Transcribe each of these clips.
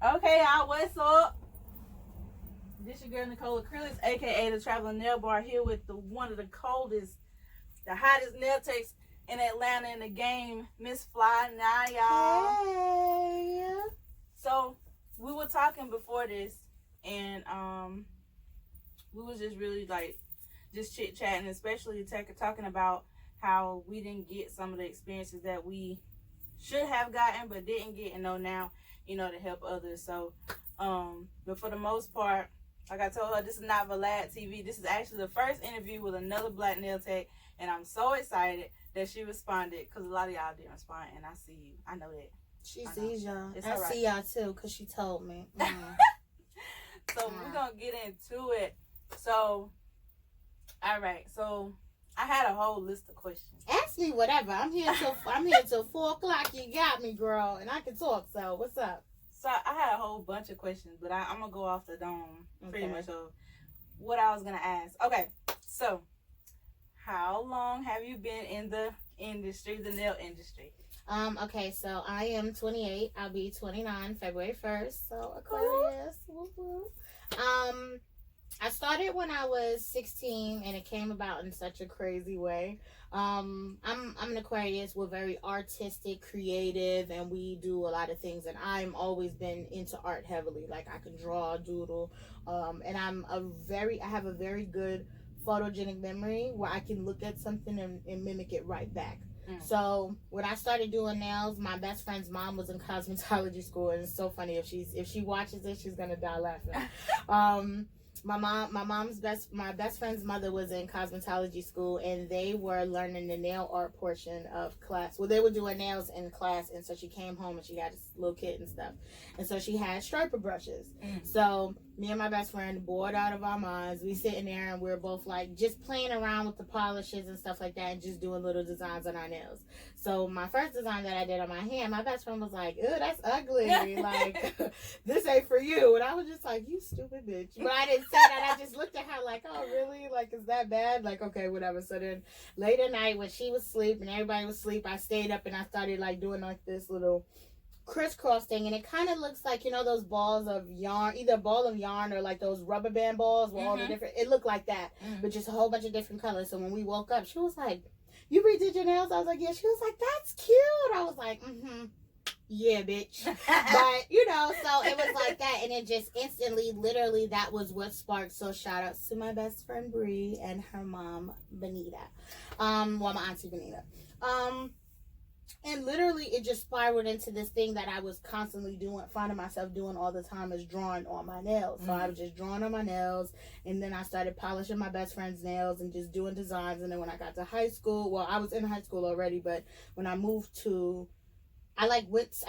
Okay, y'all, what's up? This your girl Nicole Acrylics, aka the Traveling Nail Bar, here with the one of the coldest, the hottest nail techs in Atlanta in the game, Miss Fly. Now, y'all. Hey. So we were talking before this, and we was just really like just chit chatting, especially talking about how we didn't get some of the experiences that we should have gotten but didn't get and know now, to help others. So but for the most part, like I told her, this is not Vlad TV. This is actually the first interview with another black nail tech, and I'm so excited that she responded, because a lot of y'all didn't respond, and I see you. I know that. She sees y'all. It's I all right. see y'all too, because she told me. So we're going to get into it. So, all right. So I had a whole list of questions. Ask me whatever. I'm here till 4 o'clock. You got me, girl, and I can talk. So what's up? So I had a whole bunch of questions, but I'm going to go off the dome pretty Okay. much of what I was going to ask. Okay. So how long have you been in the industry, the nail industry? Okay, so I am 28. I'll be 29 February 1st. So Aquarius. Woo woo. I started when I was 16, and it came about in such a crazy way. I'm an Aquarius. We're very artistic, creative, and we do a lot of things. And I'm always been into art heavily. Like, I can draw, doodle, and I have a very good photogenic memory where I can look at something and mimic it right back. So when I started doing nails, my best friend's mom was in cosmetology school, and it's so funny, if she watches this, she's gonna die laughing. My best friend's mother was in cosmetology school, and they were learning the nail art portion of class. Well, they were doing nails in class, and so she came home and she had this little kit and stuff, and so she had striper brushes. So me and my best friend, bored out of our minds, we sitting there and we're both like just playing around with the polishes and stuff like that, and just doing little designs on our nails. So my first design that I did on my hand, my best friend was like, "Ew, that's ugly. Like, this ain't for you." And I was just like, "You stupid bitch." But I didn't say that. I just looked at her like, "Oh, really? Like, is that bad?" Like, okay, whatever. So then late at night when she was asleep and everybody was asleep, I stayed up and I started like doing like this little crisscross thing, and it kind of looks like, those balls of yarn, either a ball of yarn or like those rubber band balls with all the different, it looked like that, but just a whole bunch of different colors. So when we woke up, she was like, "You redid your nails?" I was like, "Yeah." She was like, "That's cute." I was like, "Yeah, bitch." But so it was like that, and it just instantly, literally, that was what sparked. So shout outs to my best friend Bree and her mom Benita, my auntie Benita. And literally, it just spiraled into this thing that I was constantly finding myself doing all the time, is drawing on my nails. So I was just drawing on my nails, and then I started polishing my best friend's nails and just doing designs. And then when I got to high school, well, I was in high school already, but when I moved to, I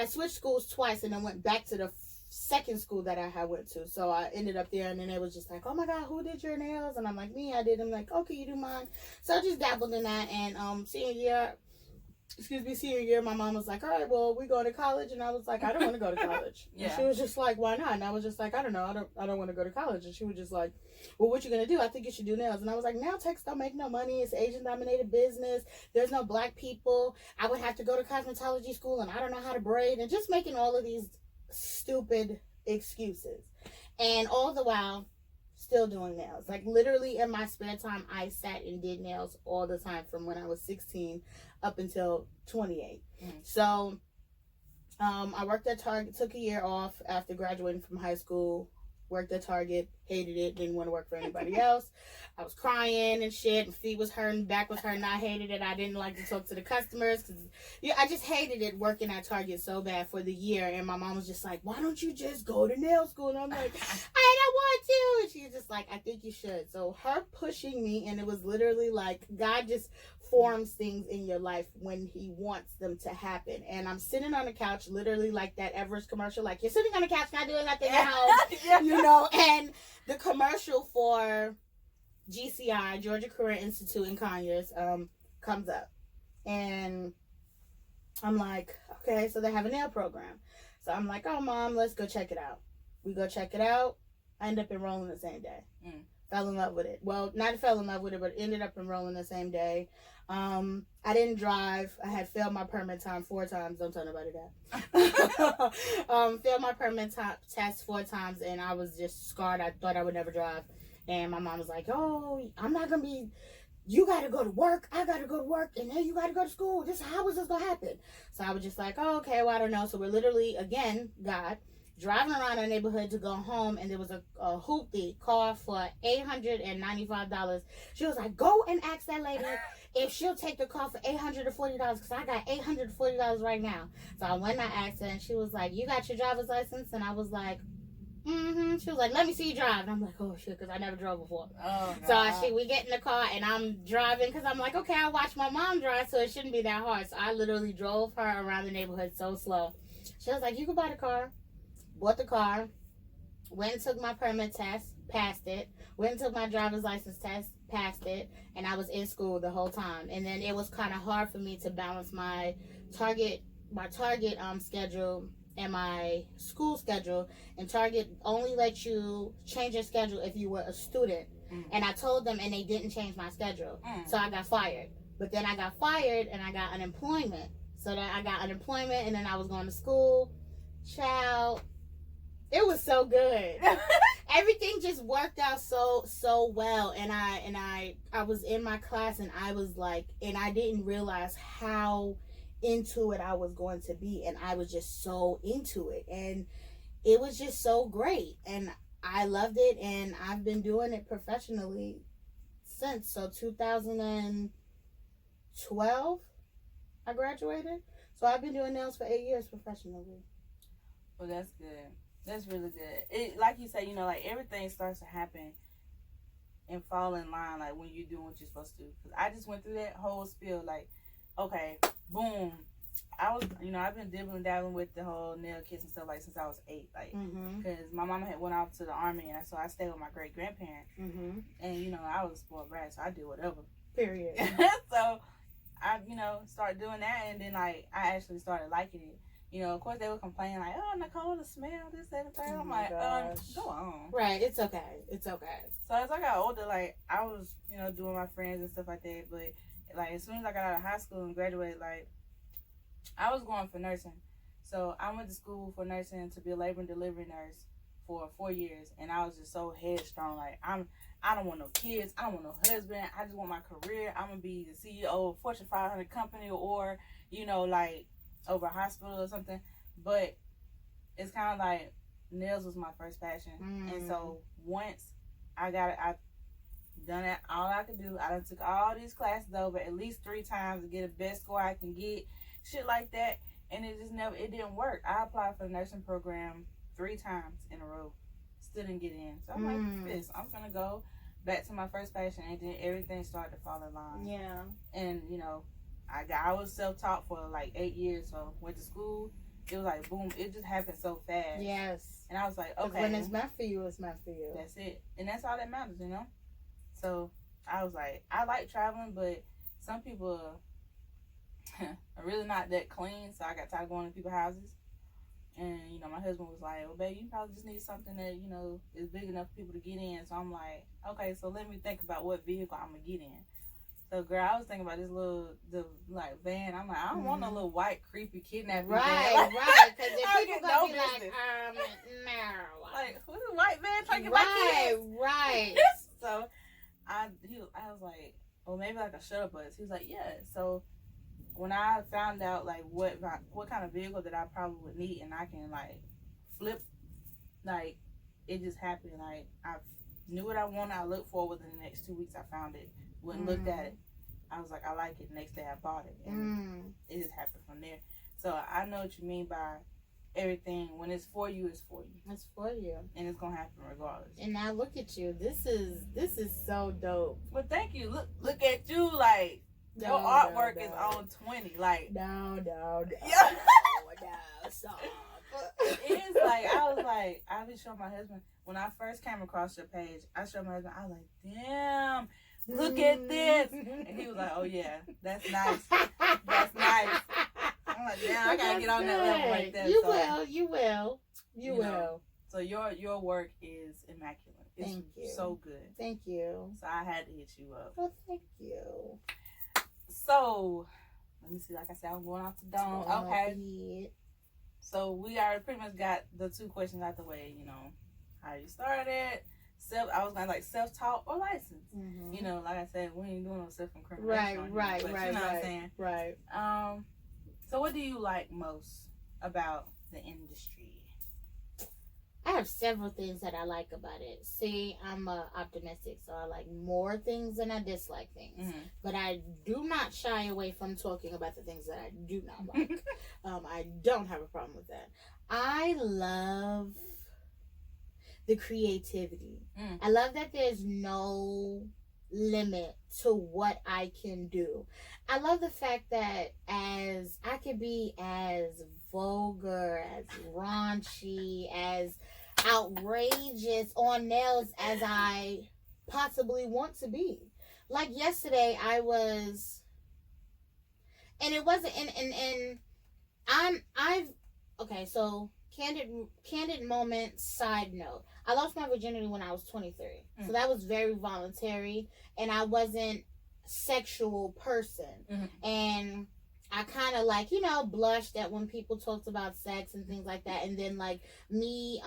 switched schools twice, and then went back to the second school that I had went to. So I ended up there, and then it was just like, "Oh my God, who did your nails?" And I'm like, "Me, I did." I'm like, "Okay, you do mine." So I just dabbled in that, and senior year, my mom was like, "All right, well, we going to college." And I was like, "I don't want to go to college." And she was just like, "Why not?" And I was just like, "I don't know, I don't want to go to college." And she was just like, "Well, what you gonna do?" "I think you should do nails." And I was like, "Nail techs don't make no money. It's Asian dominated business. There's no black people. I would have to go to cosmetology school, and I don't know how to braid," and just making all of these stupid excuses. And all the while, still doing nails. Like, literally in my spare time, I sat and did nails all the time from when I was 16 up until 28. So I worked at Target, took a year off after graduating from high school, worked at Target, hated it, didn't want to work for anybody else. I was crying and shit, and feet was hurting, back was hurting. I hated it. I didn't like to talk to the customers, because I just hated it, working at Target so bad for the year. And my mom was just like, "Why don't you just go to nail school?" And I'm like, "I don't want to." And she's just like, "I think you should." So her pushing me, and it was literally like, God just forms things in your life when he wants them to happen. And I'm sitting on the couch, literally like that Everest commercial, like, "You're sitting on the couch not doing nothing at home." And the commercial for GCI, Georgia Career Institute in Conyers, comes up, and I'm like, okay, so they have a nail program. So I'm like, "Oh, Mom, let's go check it out." We go check it out. I end up enrolling the same day. Fell in love with it. Well, not fell in love with it, but ended up enrolling the same day. I didn't drive. I had failed my permit time 4 times. Don't tell nobody that. Failed my permit test 4 times, and I was just scarred. I thought I would never drive. And my mom was like, "Oh, I'm not gonna be. You gotta go to work. I gotta go to work, and then you gotta go to school. How is this gonna happen?" So I was just like, "Oh, okay. Well, I don't know." So we're literally, again, God, driving around our neighborhood to go home, and there was a hoopty call for $895. She was like, "Go and ask that lady if she'll take the call for $840, because I got $840 right now." So I went and I asked her, and she was like, "You got your driver's license?" And I was like, "Mm-hmm." She was like, "Let me see you drive." And I'm like, "Oh shit," because I never drove before. Oh, so we get in the car, and I'm driving because I'm like, okay, I watch my mom drive, so it shouldn't be that hard. So I literally drove her around the neighborhood so slow. She was like, "You can buy the car." Bought the car, went and took my permit test, passed it, went and took my driver's license test, passed it, and I was in school the whole time. And then it was kind of hard for me to balance my Target schedule and my school schedule. And Target only lets you change your schedule if you were a student. And I told them, and they didn't change my schedule. So I got fired. But then I got fired, and I got unemployment. So then I got unemployment, and then I was going to school. Child, it was so good. Everything just worked out so well. And I was in my class, and I was like, and I didn't realize how into it I was going to be, and I was just so into it, and it was just so great, and I loved it, and I've been doing it professionally since. So 2012 I graduated, so I've been doing nails for 8 years professionally. Well, that's good. That's really good. It, like you say, you know, like everything starts to happen and fall in line, like when you're doing what you're supposed to do. Because I just went through that whole spiel, like, okay, boom. I was, you know, I've been dabbling with the whole nail kits and stuff, like, since I was 8, like, because my mama had went off to the army, and so I stayed with my great grandparents, and, you know, I was a spoiled brat, so I did whatever. Period. So I, you know, started doing that, and then, like, I actually started liking it. You know, of course, they would complain, like, "Oh, Nicole, the smell, this, that, and the third." I'm like, go on. Right, it's okay. It's okay. So as I got older, like, I was, you know, doing my friends and stuff like that. But, like, as soon as I got out of high school and graduated, like, I was going for nursing. So I went to school for nursing to be a labor and delivery nurse for 4 years. And I was just so headstrong. Like, I don't want no kids. I don't want no husband. I just want my career. I'm going to be the CEO of a Fortune 500 company, or, you know, like, over a hospital or something. But it's kind of like nails was my first passion. And so once I got it, I done it all I could do. I done took all these classes over at least 3 times to get the best score I can get, shit like that, and it didn't work. I applied for the nursing program 3 times in a row, still didn't get in. So I'm like, this, I'm gonna go back to my first passion, and then everything started to fall in line. Yeah. And you know, I was self-taught for like 8 years, so went to school. It was like boom, it just happened so fast. Yes. And I was like, okay, when it's meant for you, it's meant for you. That's it, and that's all that matters, you know. So I was like, I like traveling, but some people are really not that clean. So I got tired of going to people's houses, and you know, my husband was like, "Well, baby, you probably just need something that, you know, is big enough for people to get in." So I'm like, okay, so let me think about what vehicle I'm gonna get in. So, girl, I was thinking about this van. I'm like, I don't want no little white, creepy kidnapping van. Right. Because if people gonna be like, no. Like, who's a white van trying to get my kids? Right. So, I was like, well, maybe like a shuttle bus. He was like, yeah. So, when I found out, like, what kind of vehicle that I probably would need, and I can, like, flip, like, it just happened. Like, I knew what I wanted. I looked for within the next 2 weeks. I found it. Went and looked at it. I was like, I like it. Next day I bought it. And it just happened from there. So I know what you mean by everything. When it's for you, it's for you. It's for you. And it's gonna happen regardless. And now look at you. This is so dope. Well, thank you. Look at you, like your artwork is on 20. Like No. Yeah. Stop. It's like I was showing my husband when I first came across your page. I showed my husband. I was like, damn. Look at this. And he was like, oh, yeah, that's nice. That's nice. I'm like, damn, I got to get on that level like that. You will. So your work is immaculate. It's Thank you. So good. Thank you. So I had to hit you up. Well, thank you. So, let me see. Like I said, I'm going off the dome. Okay. So we already pretty much got the 2 questions out the way. You know, how you started. I was going like self-taught or licensed. Mm-hmm. You know, like I said, we ain't doing no self-incrimination. Right. You know what I'm saying? Right. So what do you like most about the industry? I have several things that I like about it. See, I'm optimistic, so I like more things than I dislike things. Mm-hmm. But I do not shy away from talking about the things that I do not like. I don't have a problem with that. I love the creativity. I love that there's no limit to what I can do. I love the fact that as I could be as vulgar, as raunchy, as outrageous on nails as I possibly want to be. Like yesterday I was, and it wasn't and I've okay, so candid moment, side note. I lost my virginity when I was 23. So that was very voluntary, and I wasn't sexual person. And I kind of like, you know, blushed at when people talked about sex and things like that. And then like me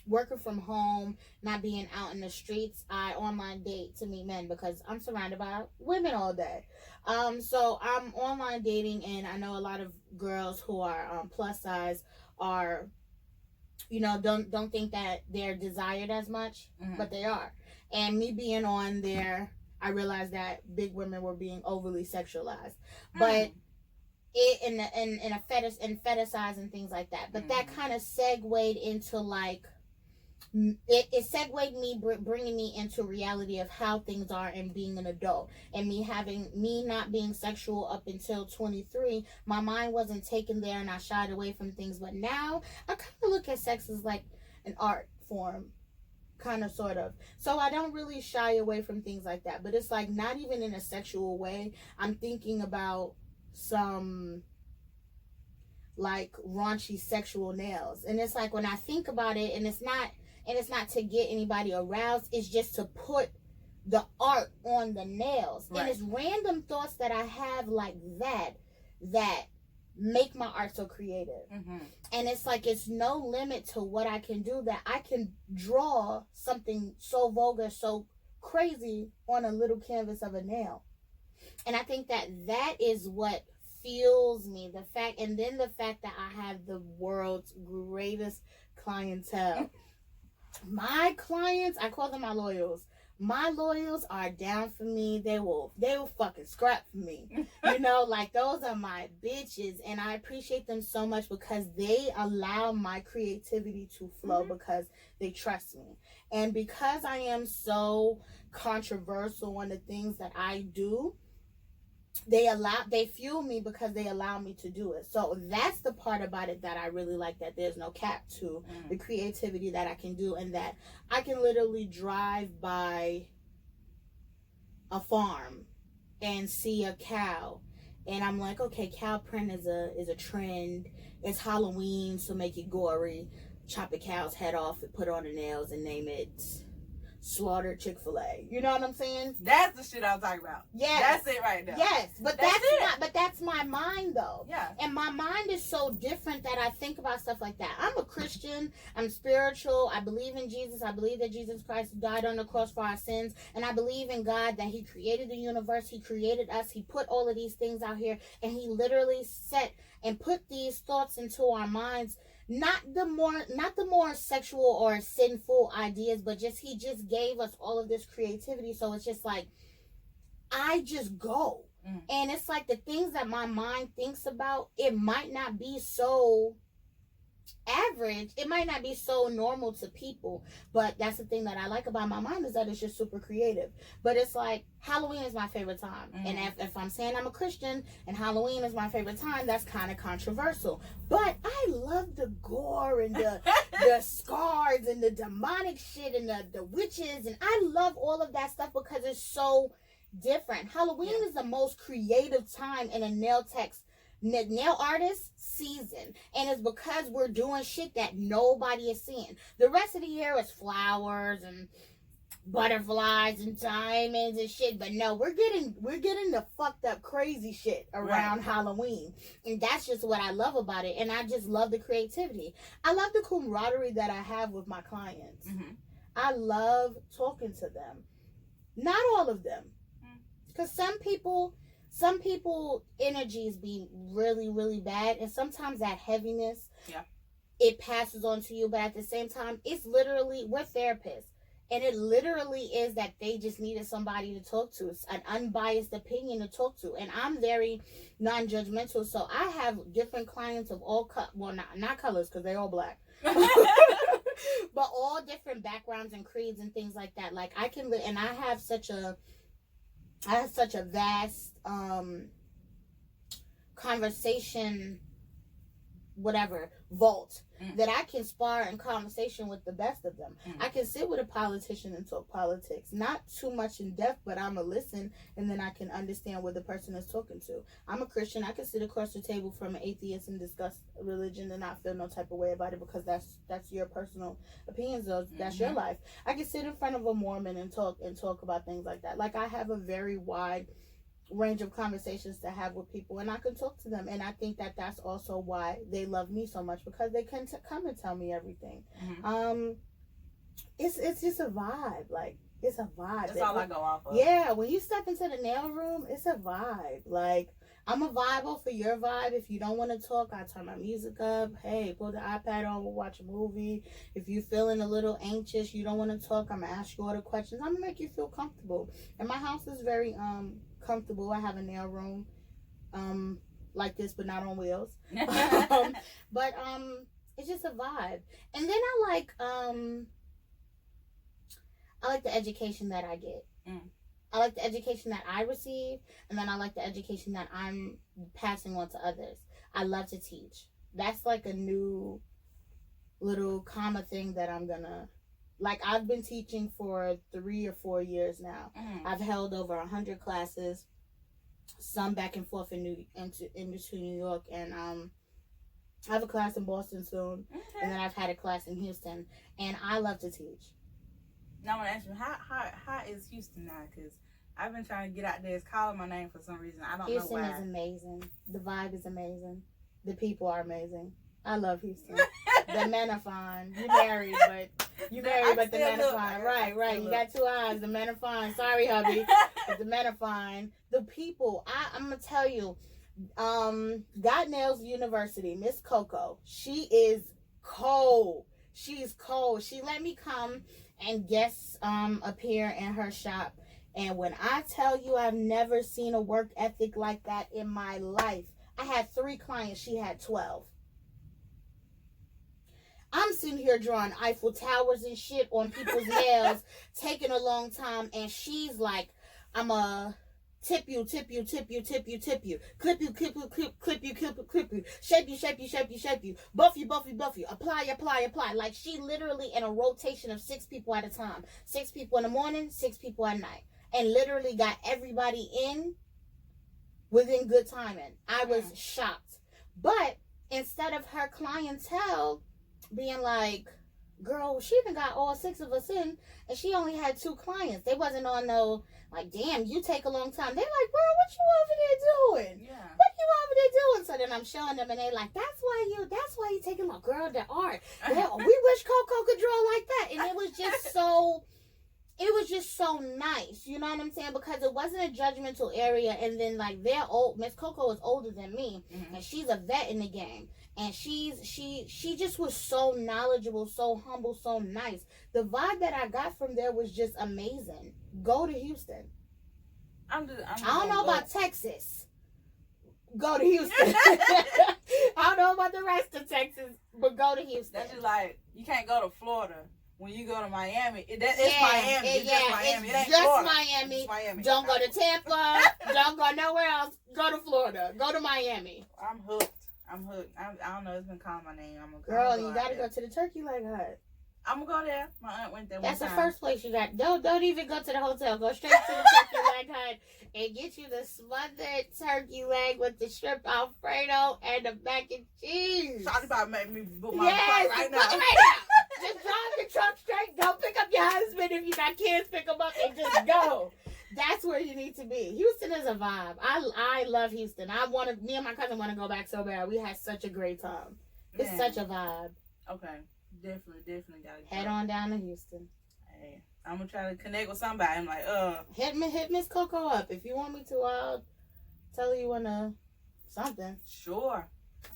working from home, not being out in the streets, I online date to meet men because I'm surrounded by women all day. So I'm online dating, and I know a lot of girls who are plus size are, you know, don't think that they're desired as much, but they are. And me being on there, I realized that big women were being overly sexualized, but it in a fetish and fetishized and things like that. But that kind of segued into like it segued me bringing me into reality of how things are and being an adult, and me not being sexual up until 23. My mind wasn't taken there, and I shied away from things. But now I kind of look at sex as like an art form, kind of, sort of. So I don't really shy away from things like that. But it's like not even in a sexual way. I'm thinking about some like raunchy sexual nails, and it's like when I think about it, and it's not to get anybody aroused, it's just to put the art on the nails. Right. And it's random thoughts that I have like that make my art so creative. And it's like it's no limit to what I can do, that I can draw something so vulgar, so crazy on a little canvas of a nail. And I think that is what fuels me, the fact that I have the world's greatest clientele. My clients, I call them my loyals. My loyals are down for me. They will fucking scrap for me. You know, like those are my bitches, and I appreciate them so much because they allow my creativity to flow because they trust me. And because I am so controversial on the things that I do, they fuel me because they allow me to do it. So that's the part about it that I really like, that there's no cap to the creativity that I can do, and that I can literally drive by a farm and see a cow, and I'm like, okay, cow print is a trend. It's Halloween, so make it gory. Chop a cow's head off and put on the nails and name it Slaughtered Chick-fil-A. You know what I'm saying? That's the shit I'm talking about. Yes. That's it right there. Yes, but that's my mind though. Yeah. And my mind is so different that I think about stuff like that. I'm a Christian. I'm spiritual. I believe in Jesus. I believe that Jesus Christ died on the cross for our sins. And I believe in God, that he created the universe. He created us. He put all of these things out here. And he literally set and put these thoughts into our minds. Not the more sexual or sinful ideas, but he just gave us all of this creativity. So it's just like, I just go. And it's like the things that my mind thinks about, it might not be so average. It might not be so normal to people, but that's the thing that I like about my mind, is that it's just super creative. But it's like Halloween is my favorite time, and if I'm saying I'm a Christian and Halloween is my favorite time, that's kind of controversial. But I love the gore and the scars and the demonic shit and the witches, and I love all of that stuff because it's so different. Halloween is the most creative time in a nail artist season, and it's because we're doing shit that nobody is seeing. The rest of the year is flowers and butterflies and diamonds and shit. But no, we're getting the fucked up crazy shit around Halloween. And that's just what I love about it. And I just love the creativity. I love the camaraderie that I have with my clients. Mm-hmm. I love talking to them. Not all of them. Because some people energies be really, really bad. And sometimes that heaviness, it passes on to you. But at the same time, it's literally, we're therapists. And it literally is that they just needed somebody to talk to. It's an unbiased opinion to talk to. And I'm very non-judgmental. So I have different clients of all not colors, because they're all black. But all different backgrounds and creeds and things like that. Like I can, and I have such a vast conversation, whatever, vault, that I can spar in conversation with the best of them. I can sit with a politician and talk politics, not too much in depth, but I'm a listen, and then I can understand what the person is talking to. I'm a Christian. I can sit across the table from an atheist and discuss religion and not feel no type of way about it, because that's your personal opinions. That's your life. I can sit in front of a Mormon and talk about things like that. Like I have a very wide range of conversations to have with people, and I can talk to them. And I think that that's also why they love me so much, because they can come and tell me everything. It's just a vibe. Like it's a vibe. That's all I go off of. Yeah, when you step into the nail room, it's a vibe. Like I'm a vibe for your vibe. If you don't want to talk, I turn my music up. Hey, pull the iPad on, we'll watch a movie. If you're feeling a little anxious, you don't want to talk, I'm gonna ask you all the questions. I'm gonna make you feel comfortable. And my house is very comfortable. I have a nail room like this, but not on wheels. But it's just a vibe. And then I like the education that I get. I like the education that I receive, and then I like the education that I'm passing on to others. I love to teach. That's like a new little comma thing that I'm gonna, like, I've been teaching for 3 or 4 years now. I've held over 100 classes, some back and forth into New York, and I have a class in Boston soon, and then I've had a class in Houston, and I love to teach. Now I want to ask you, how is Houston now? Because I've been trying to get out there. It's calling my name for some reason. I don't know why. Houston is amazing. The vibe is amazing. The people are amazing. I love Houston. The men are fine. You married, but the men are fine. Right. You got 2 eyes. The men are fine. Sorry, hubby. But the men are fine. The people, I'm going to tell you, God Nails University, Miss Coco, she is cold. She's cold. She let me come and guest appear in her shop. And when I tell you, I've never seen a work ethic like that in my life. I had 3 clients. She had 12. I'm sitting here drawing Eiffel Towers and shit on people's nails, taking a long time. And she's like, I'm a tip you, clip you, shape you, buff you, apply. Like she literally in a rotation of 6 people at a time. 6 people in the morning, 6 people at night. And literally got everybody in within good timing. I was shocked. But instead of her clientele being like, girl, she even got all 6 of us in, and she only had 2 clients. They wasn't on no, like, damn, you take a long time. They like, girl, what you over there doing? Yeah. What you over there doing? So then I'm showing them, and they like, that's why you taking long. Girl, the art. We wish Coco could draw like that. And it was just so nice, you know what I'm saying? Because it wasn't a judgmental area, and then like they're old. Miss Coco is older than me, and she's a vet in the game, and she just was so knowledgeable, so humble, so nice. The vibe that I got from there was just amazing. Go to Houston. I don't know about Texas. Go to Houston. I don't know about the rest of Texas, but go to Houston. That's just like, you can't go to Florida. When you go to Miami, it's Miami. It's just Miami. It ain't just Florida. Miami. It's Miami. Don't go to Tampa. Don't go nowhere else. Go to Florida. Go to Miami. I'm hooked. I don't know. It's been calling my name. Girl, you gotta go to the Turkey Leg Hut. I'm gonna go there. My aunt went there. That's one the time. first place you got. Don't even go to the hotel. Go straight to the Turkey Leg Hut and get you the smothered turkey leg with the shrimp Alfredo and the mac and cheese. Sorry about making me book my yes, flight right now. Right now. Just drive the truck straight. Go pick up your husband. If you got kids, pick them up and just go. That's where you need to be. Houston is a vibe. I love Houston. Me and my cousin want to go back so bad. We had such a great time. It's such a vibe. Okay. Definitely gotta head on down to Houston. Hey, I'm gonna try to connect with somebody. I'm like, hit Miss Coco up. If you want me to, I'll tell you when something. Sure.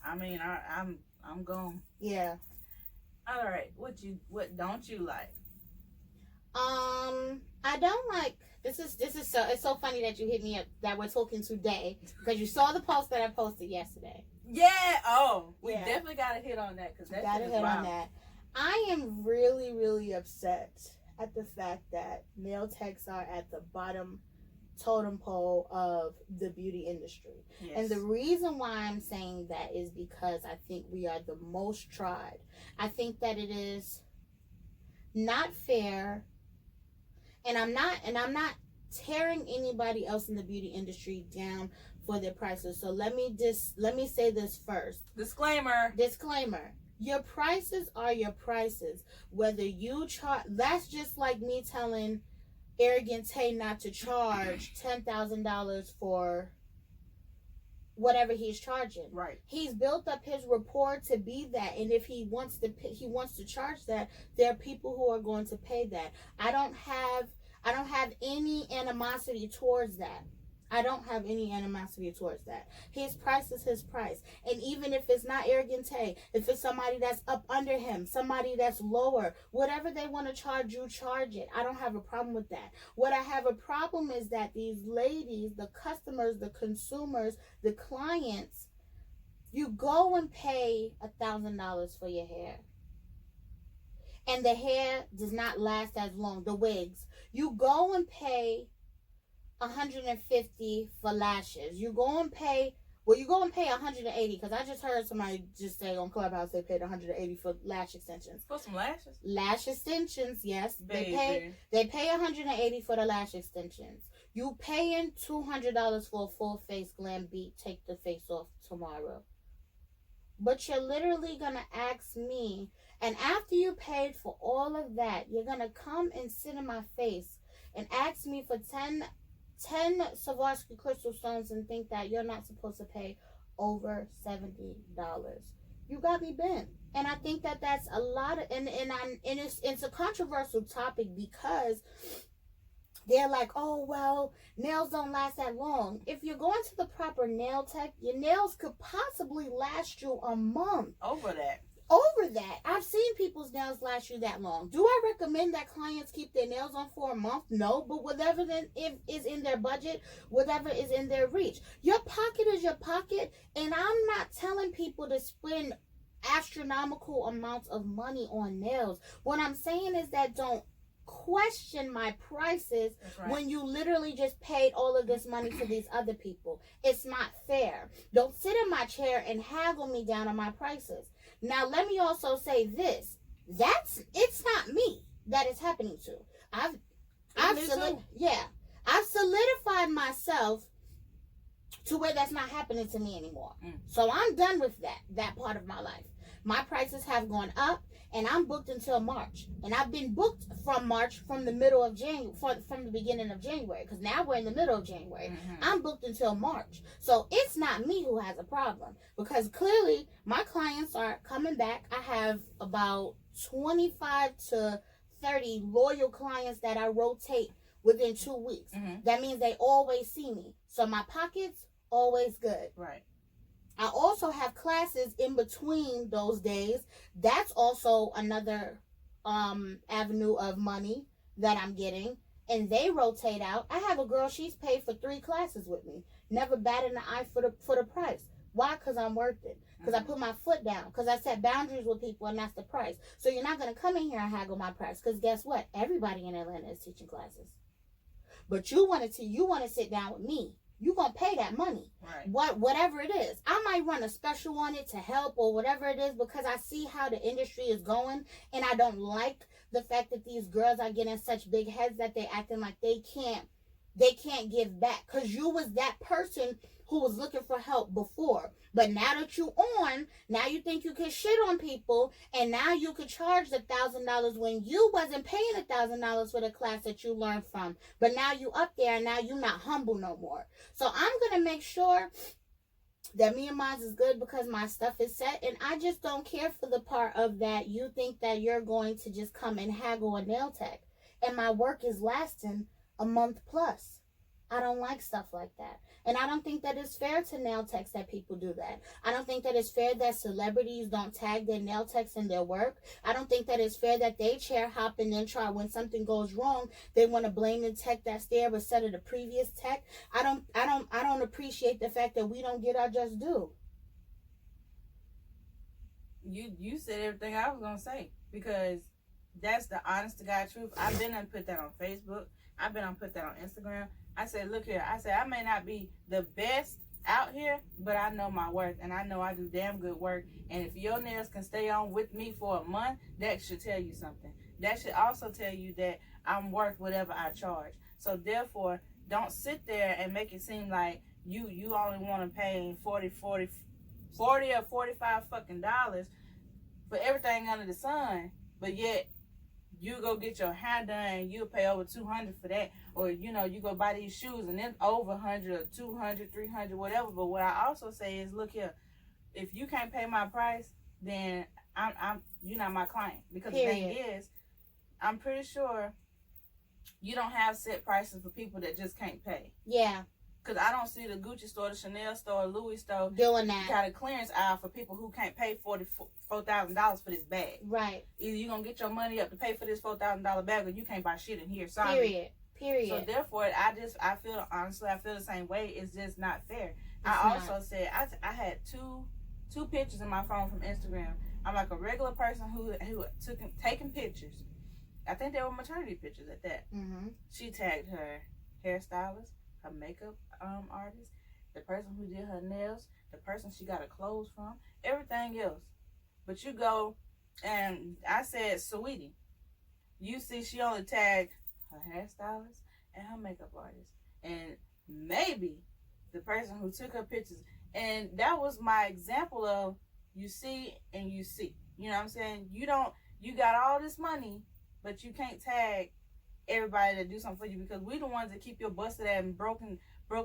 I mean, I'm gone. Yeah. All right. What don't you like? I don't like. This is so. It's so funny that you hit me up that we're talking today because you saw the post that I posted yesterday. Yeah. Oh, we definitely gotta hit on that because gotta hit on that. I am really, really upset at the fact that nail techs are at the bottom totem pole of the beauty industry. Yes. And the reason why I'm saying that is because I think we are the most tried. I think that it is not fair, and I'm not tearing anybody else in the beauty industry down for their prices. So let me say this first. Disclaimer. Your prices are your prices. Whether you charge, that's just like me telling Arrogant Tay not to charge $10,000 for whatever he's charging. Right. He's built up his rapport to be that, and if he wants to charge that, there are people who are going to pay that. I don't have any animosity towards that. His price is his price. And even if it's not Arrogant Tay, if it's somebody that's up under him, somebody that's lower, whatever they want to charge you, charge it. I don't have a problem with that. What I have a problem is that these ladies, the customers, the consumers, the clients, you go and pay $1,000 for your hair. And the hair does not last as long, the wigs. You go and pay $150 for lashes. You go and pay $180 because I just heard somebody just say on Clubhouse they paid $180 for lash extensions. For some lashes? Lash extensions, yes. Baby. They pay $180 for the lash extensions. You paying $200 for a full face glam beat, take the face off tomorrow. But you're literally gonna ask me, and after you paid for all of that, you're gonna come and sit in my face and ask me for 10 Swarovski crystal stones and think that you're not supposed to pay over $70. You got me bent. And I think that that's a lot of, and it's a controversial topic because they're like, oh, well, nails don't last that long. If you're going to the proper nail tech, your nails could possibly last you a month. Over that. I've seen people's nails last you that long. Do I recommend that clients keep their nails on for a month? No, but whatever is in their budget, whatever is in their reach. Your pocket is your pocket, and I'm not telling people to spend astronomical amounts of money on nails. What I'm saying is that don't question my prices when you literally just paid all of this money to these other people. It's not fair. Don't sit in my chair and haggle me down on my prices. Now, let me also say this. It's not me that is happening to. I've solidified myself to where that's not happening to me anymore. So I'm done with that part of my life. My prices have gone up, and I'm booked until March. And I've been booked from March from the middle of January, from the beginning of January, because now we're in the middle of January. I'm booked until March. So it's not me who has a problem, because clearly my clients are coming back. I have about 25 to 30 loyal clients that I rotate within 2 weeks. That means they always see me. So my pocket's always good. Right. I also have classes in between those days. That's also another avenue of money that I'm getting. And they rotate out. I have a girl, she's paid for 3 classes with me. Never batted an eye for the price. Why? Because I'm worth it. Because I put my foot down. Because I set boundaries with people, and that's the price. So you're not going to come in here and haggle my price. Because guess what? Everybody in Atlanta is teaching classes. But you want to sit down with me. You're going to pay that money. Right. Whatever it is. I might run a special on it to help or whatever it is, because I see how the industry is going, and I don't like the fact that these girls are getting such big heads that they're acting like they can't give back. Because you was that person who was looking for help before. But now that you on, now you think you can shit on people, and now you could charge $1,000 when you wasn't paying $1,000 for the class that you learned from. But now you up there, and now you not humble no more. So I'm gonna make sure that me and mine is good because my stuff is set, and I just don't care for the part of that you think that you're going to just come and haggle a nail tech, and my work is lasting a month plus. I don't like stuff like that. And I don't think that it's fair to nail techs that people do that. I don't think that it's fair that celebrities don't tag their nail techs in their work. I don't think that it's fair that they chair hop and then try when something goes wrong, they want to blame the tech that's there instead of the previous tech. I don't appreciate the fact that we don't get our just due. You said everything I was gonna say, because that's the honest to God truth. I've been and put that on Facebook. I've been and put that on Instagram. I said, look here. I said, I may not be the best out here, but I know my worth, and I know I do damn good work. And if your nails can stay on with me for a month, that should tell you something. That should also tell you that I'm worth whatever I charge. So therefore, don't sit there and make it seem like you only want to pay 40 or 45 fucking dollars for everything under the sun, but yet you go get your hair done and you'll pay over $200 for that, or you go buy these shoes and then over $100 or $200, $300, whatever. But what I also say is, look here, if you can't pay my price, then you're not my client. Because the thing is, I'm pretty sure you don't have set prices for people that just can't pay. Yeah. Because I don't see the Gucci store, the Chanel store, Louis store doing that. Got a clearance aisle for people who can't pay $4,000 for this bag. Right. Either you're going to get your money up to pay for this $4,000 bag, or you can't buy shit in here. Sorry. Period. So therefore, I feel the same way. It's just not fair. Said I had two pictures in my phone from Instagram. I'm like a regular person who taking pictures. I think they were maternity pictures at that. Mm-hmm. She tagged her hairstylist, her makeup artist, the person who did her nails, the person she got her clothes from, everything else. But you go, and I said, sweetie, you see she only tagged her hairstylist and her makeup artist, and maybe the person who took her pictures. And that was my example of you see and you see. You know what I'm saying? You got all this money, but you can't tag everybody that do something for you, because we the ones that keep your busted ass and broken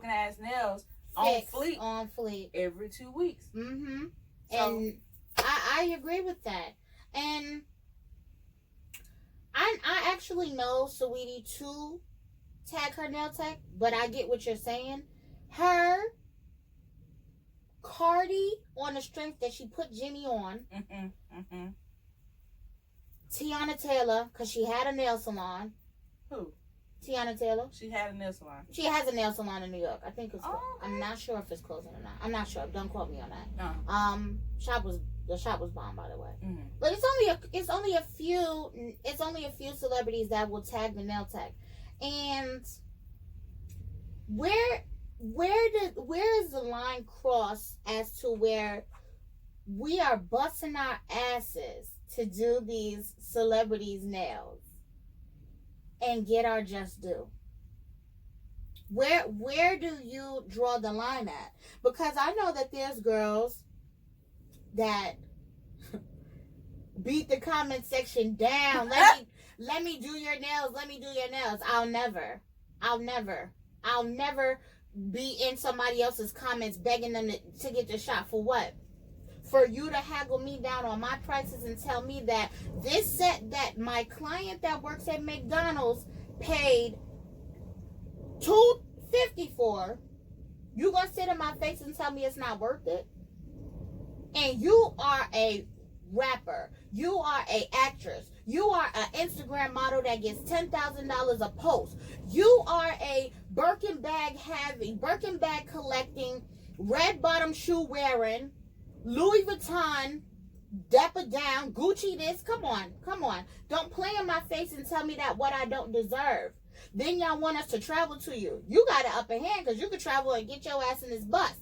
ass nails on fleek every 2 weeks. Mm-hmm. So, and I agree with that. And I actually know Saweetie to tag her nail tech, but I get what you're saying. Her, Cardi, on the strength that she put Jimmy on. Mm-hmm. Mm-hmm. Tiana Taylor, because she had a nail salon. Who? Tiana Taylor. She had a nail salon. She has a nail salon in New York. I think it's. Okay. I'm not sure if it's closing or not. I'm not sure. Don't quote me on that. No. The shop was bombed, by the way. Mm-hmm. But it's only a few celebrities that will tag the nail tech, and where is the line cross as to where we are busting our asses to do these celebrities' nails and get our just due? Where do you draw the line at? Because I know that there's girls that beat the comment section down. Let me do your nails. Let me do your nails. I'll never be in somebody else's comments begging them to get the shot. For what? For you to haggle me down on my prices and tell me that this set that my client that works at McDonald's paid $250 for, you gonna sit in my face and tell me it's not worth it? And you are a rapper, you are a actress, you are an Instagram model that gets $10,000 a post, you are a Birkin bag collecting, red bottom shoe wearing, Louis Vuitton, Dapper down, Gucci this. Come on. Don't play in my face and tell me that what I don't deserve. Then y'all want us to travel to you. You got an upper hand because you can travel and get your ass in this bus.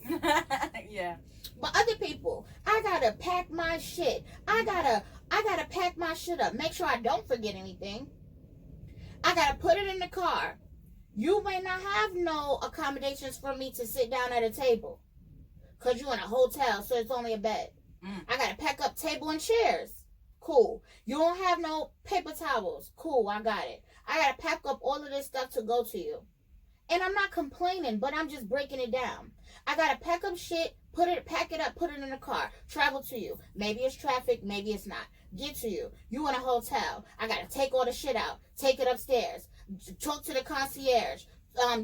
Yeah. But other people, I gotta pack my shit. I gotta pack my shit up. Make sure I don't forget anything. I gotta put it in the car. You may not have no accommodations for me to sit down at a table. Because you're in a hotel, so it's only a bed. I got to pack up table and chairs. Cool. You don't have no paper towels. Cool, I got it. I got to pack up all of this stuff to go to you. And I'm not complaining, but I'm just breaking it down. I got to pack up shit, pack it up, put it in the car, travel to you. Maybe it's traffic, maybe it's not. Get to you. You in a hotel. I got to take all the shit out, take it upstairs, talk to the concierge,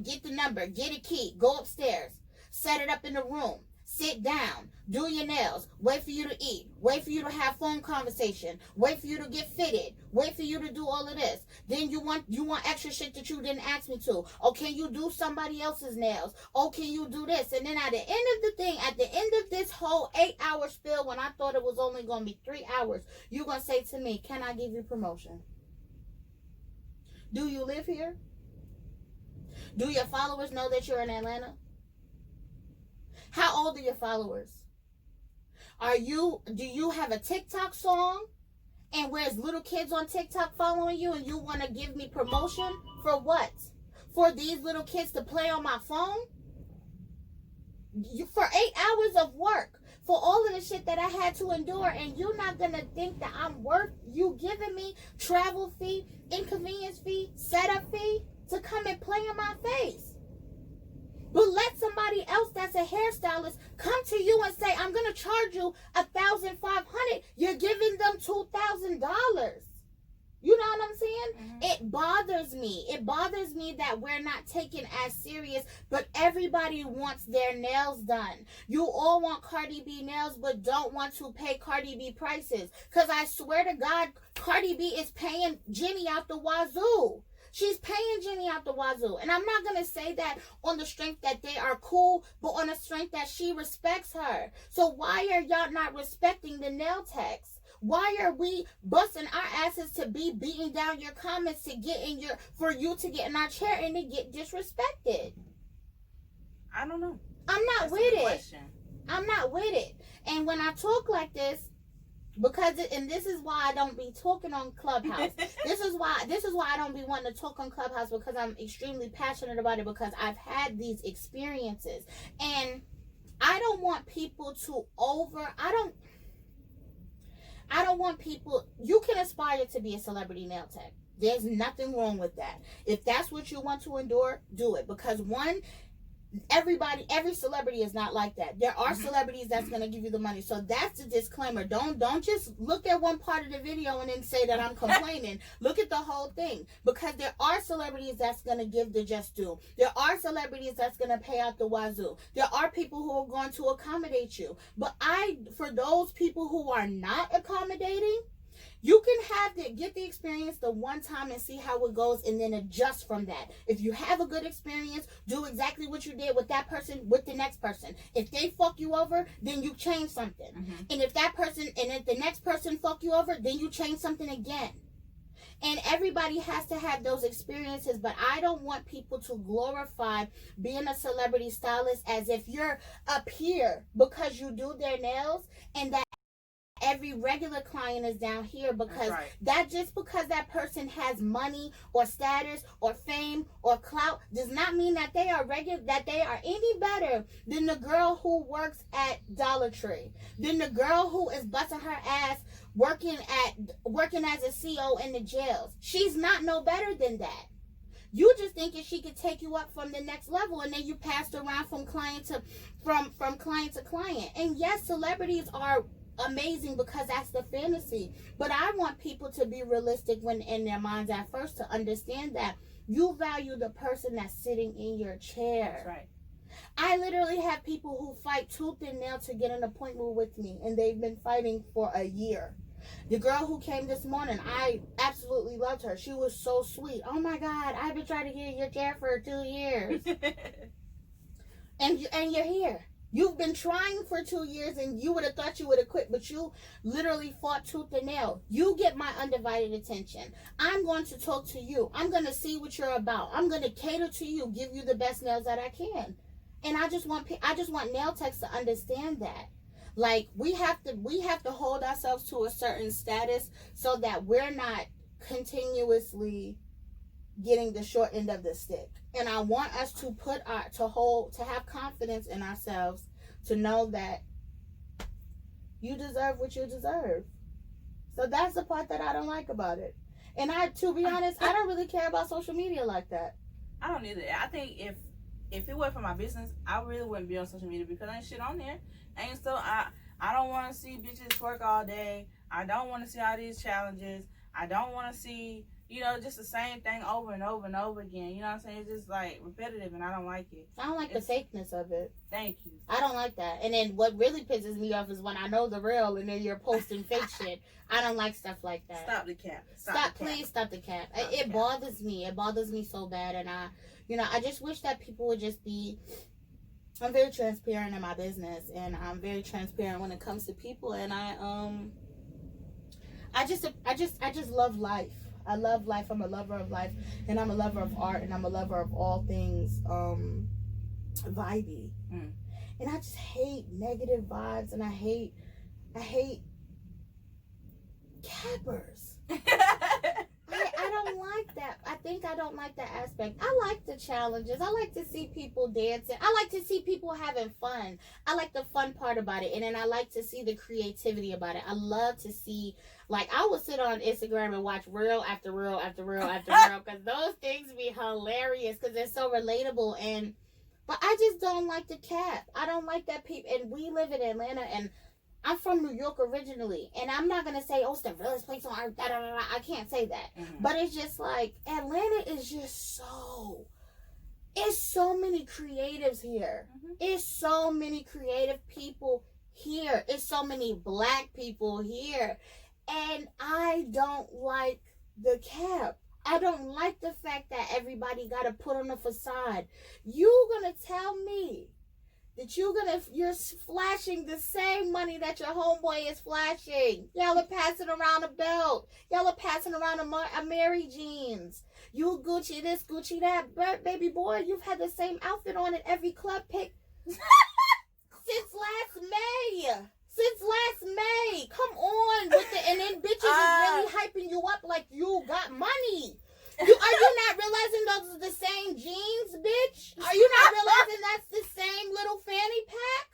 get the number, get a key, go upstairs, set it up in the room. Sit down, do your nails, wait for you to eat, wait for you to have phone conversation, wait for you to get fitted, wait for you to do all of this. Then you want extra shit that you didn't ask me to. Oh, can you do somebody else's nails? Oh, can you do this? And then at the end of the thing, at the end of this whole 8-hour spiel, when I thought it was only going to be 3 hours, you're going to say to me, can I give you promotion? Do you live here? Do your followers know that you're in Atlanta? How old are your followers? Do you have a TikTok song? And where's little kids on TikTok following you and you want to give me promotion? For what? For these little kids to play on my phone? For 8 hours of work. For all of the shit that I had to endure, and you're not going to think that I'm worth you giving me travel fee, inconvenience fee, setup fee to come and play in my face. But let somebody else that's a hairstylist come to you and say, I'm going to charge you $1,500. You're giving them $2,000. You know what I'm saying? Mm-hmm. It bothers me. It bothers me that we're not taken as serious, but everybody wants their nails done. You all want Cardi B nails, but don't want to pay Cardi B prices. Because I swear to God, Cardi B is paying Jenny out the wazoo. She's paying Jenny out the wazoo. And I'm not going to say that on the strength that they are cool, but on the strength that she respects her. So why are y'all not respecting the nail techs? Why are we busting our asses to be beating down your comments for you to get in our chair and to get disrespected? I don't know. I'm not with it. I'm not with it. And when I talk like this, and this is why I don't be talking on Clubhouse. This is why I don't be wanting to talk on Clubhouse, because I'm extremely passionate about it, because I've had these experiences. And I don't want people to I don't want people, you can aspire to be a celebrity nail tech. There's nothing wrong with that. If that's what you want to endure, do it. Because every celebrity is not like that. There are celebrities that's going to give you the money. So that's the disclaimer. Don't just look at one part of the video and then say that I'm complaining. Look at the whole thing. Because there are celebrities that's going to give the just due. There are celebrities that's going to pay out the wazoo. There are people who are going to accommodate you. But for those people who are not accommodating, you can get the experience the one time and see how it goes, and then adjust from that. If you have a good experience, do exactly what you did with that person, with the next person. If they fuck you over, then you change something. And if the next person fuck you over, then you change something again. And everybody has to have those experiences, but I don't want people to glorify being a celebrity stylist as if you're up here because you do their nails, and that every regular client is down here, because just because that person has money or status or fame or clout does not mean that they are any better than the girl who works at Dollar Tree, than the girl who is busting her ass working as a CO in the jails. She's not no better than that. You just thinking she could take you up from the next level, and then you passed around from client to client. And yes, celebrities are amazing because that's the fantasy, but I want people to be realistic when in their minds at first, to understand that you value the person that's sitting in your chair. That's right. I literally have people who fight tooth and nail to get an appointment with me, and they've been fighting for a year. The girl who came this morning, I absolutely loved her. She was so sweet. Oh my God, I've been trying to get in your chair for 2 years. and you're here. You've been trying for 2 years, and you would have thought you would have quit, but you literally fought tooth and nail. You get my undivided attention. I'm going to talk to you. I'm going to see what you're about. I'm going to cater to you, give you the best nails that I can. And I just want nail techs to understand that. Like, we have to hold ourselves to a certain status so that we're not continuously getting the short end of the stick. And I want us to to have confidence in ourselves, to know that you deserve what you deserve. So that's the part that I don't like about it. And to be honest, I don't really care about social media like that. I don't either. I think if it weren't for my business, I really wouldn't be on social media because ain't shit on there. Ain't so I don't want to see bitches twerk all day. I don't want to see all these challenges. I don't want to see, just the same thing over and over and over again. You know what I'm saying? It's just like repetitive, and I don't like it. I don't like the fakeness of it. Thank you. I don't like that. And then what really pisses me off is when I know the real and then you're posting fake shit. I don't like stuff like that. Stop the cap. Please stop the cap. It bothers me. It bothers me so bad. And I just wish that people would just be. I'm very transparent in my business, and I'm very transparent when it comes to people. And I just love life. I love life. I'm a lover of life, and I'm a lover of art, and I'm a lover of all things vibey. And I just hate negative vibes, and I hate cappers. I don't like that. I think I don't like that aspect. I like the challenges. I like to see people dancing. I like to see people having fun. I like the fun part about it. And then I like to see the creativity about it. I love to see, like, I will sit on Instagram and watch reel after reel after reel after reel, because those things be hilarious because they're so relatable. But I just don't like the cap. I don't like that people. And we live in Atlanta, and I'm from New York originally, and I'm not gonna say, it's the realest place on earth. Da, da, da, da. I can't say that, but it's just like Atlanta is just so. It's so many creatives here. It's so many creative people here. It's so many black people here, and I don't like the cap. I don't like the fact that everybody gotta put on a facade. You gonna tell me that you're flashing the same money that your homeboy is flashing. Y'all are passing around a belt. Y'all are passing around a Mary jeans. You Gucci this, Gucci that. But baby boy, you've had the same outfit on at every club pick since last May. Come on with it. And then bitches is really hyping you up like you got money. Are you not realizing those are the same jeans, bitch? Are you not realizing that's the same little fanny pack?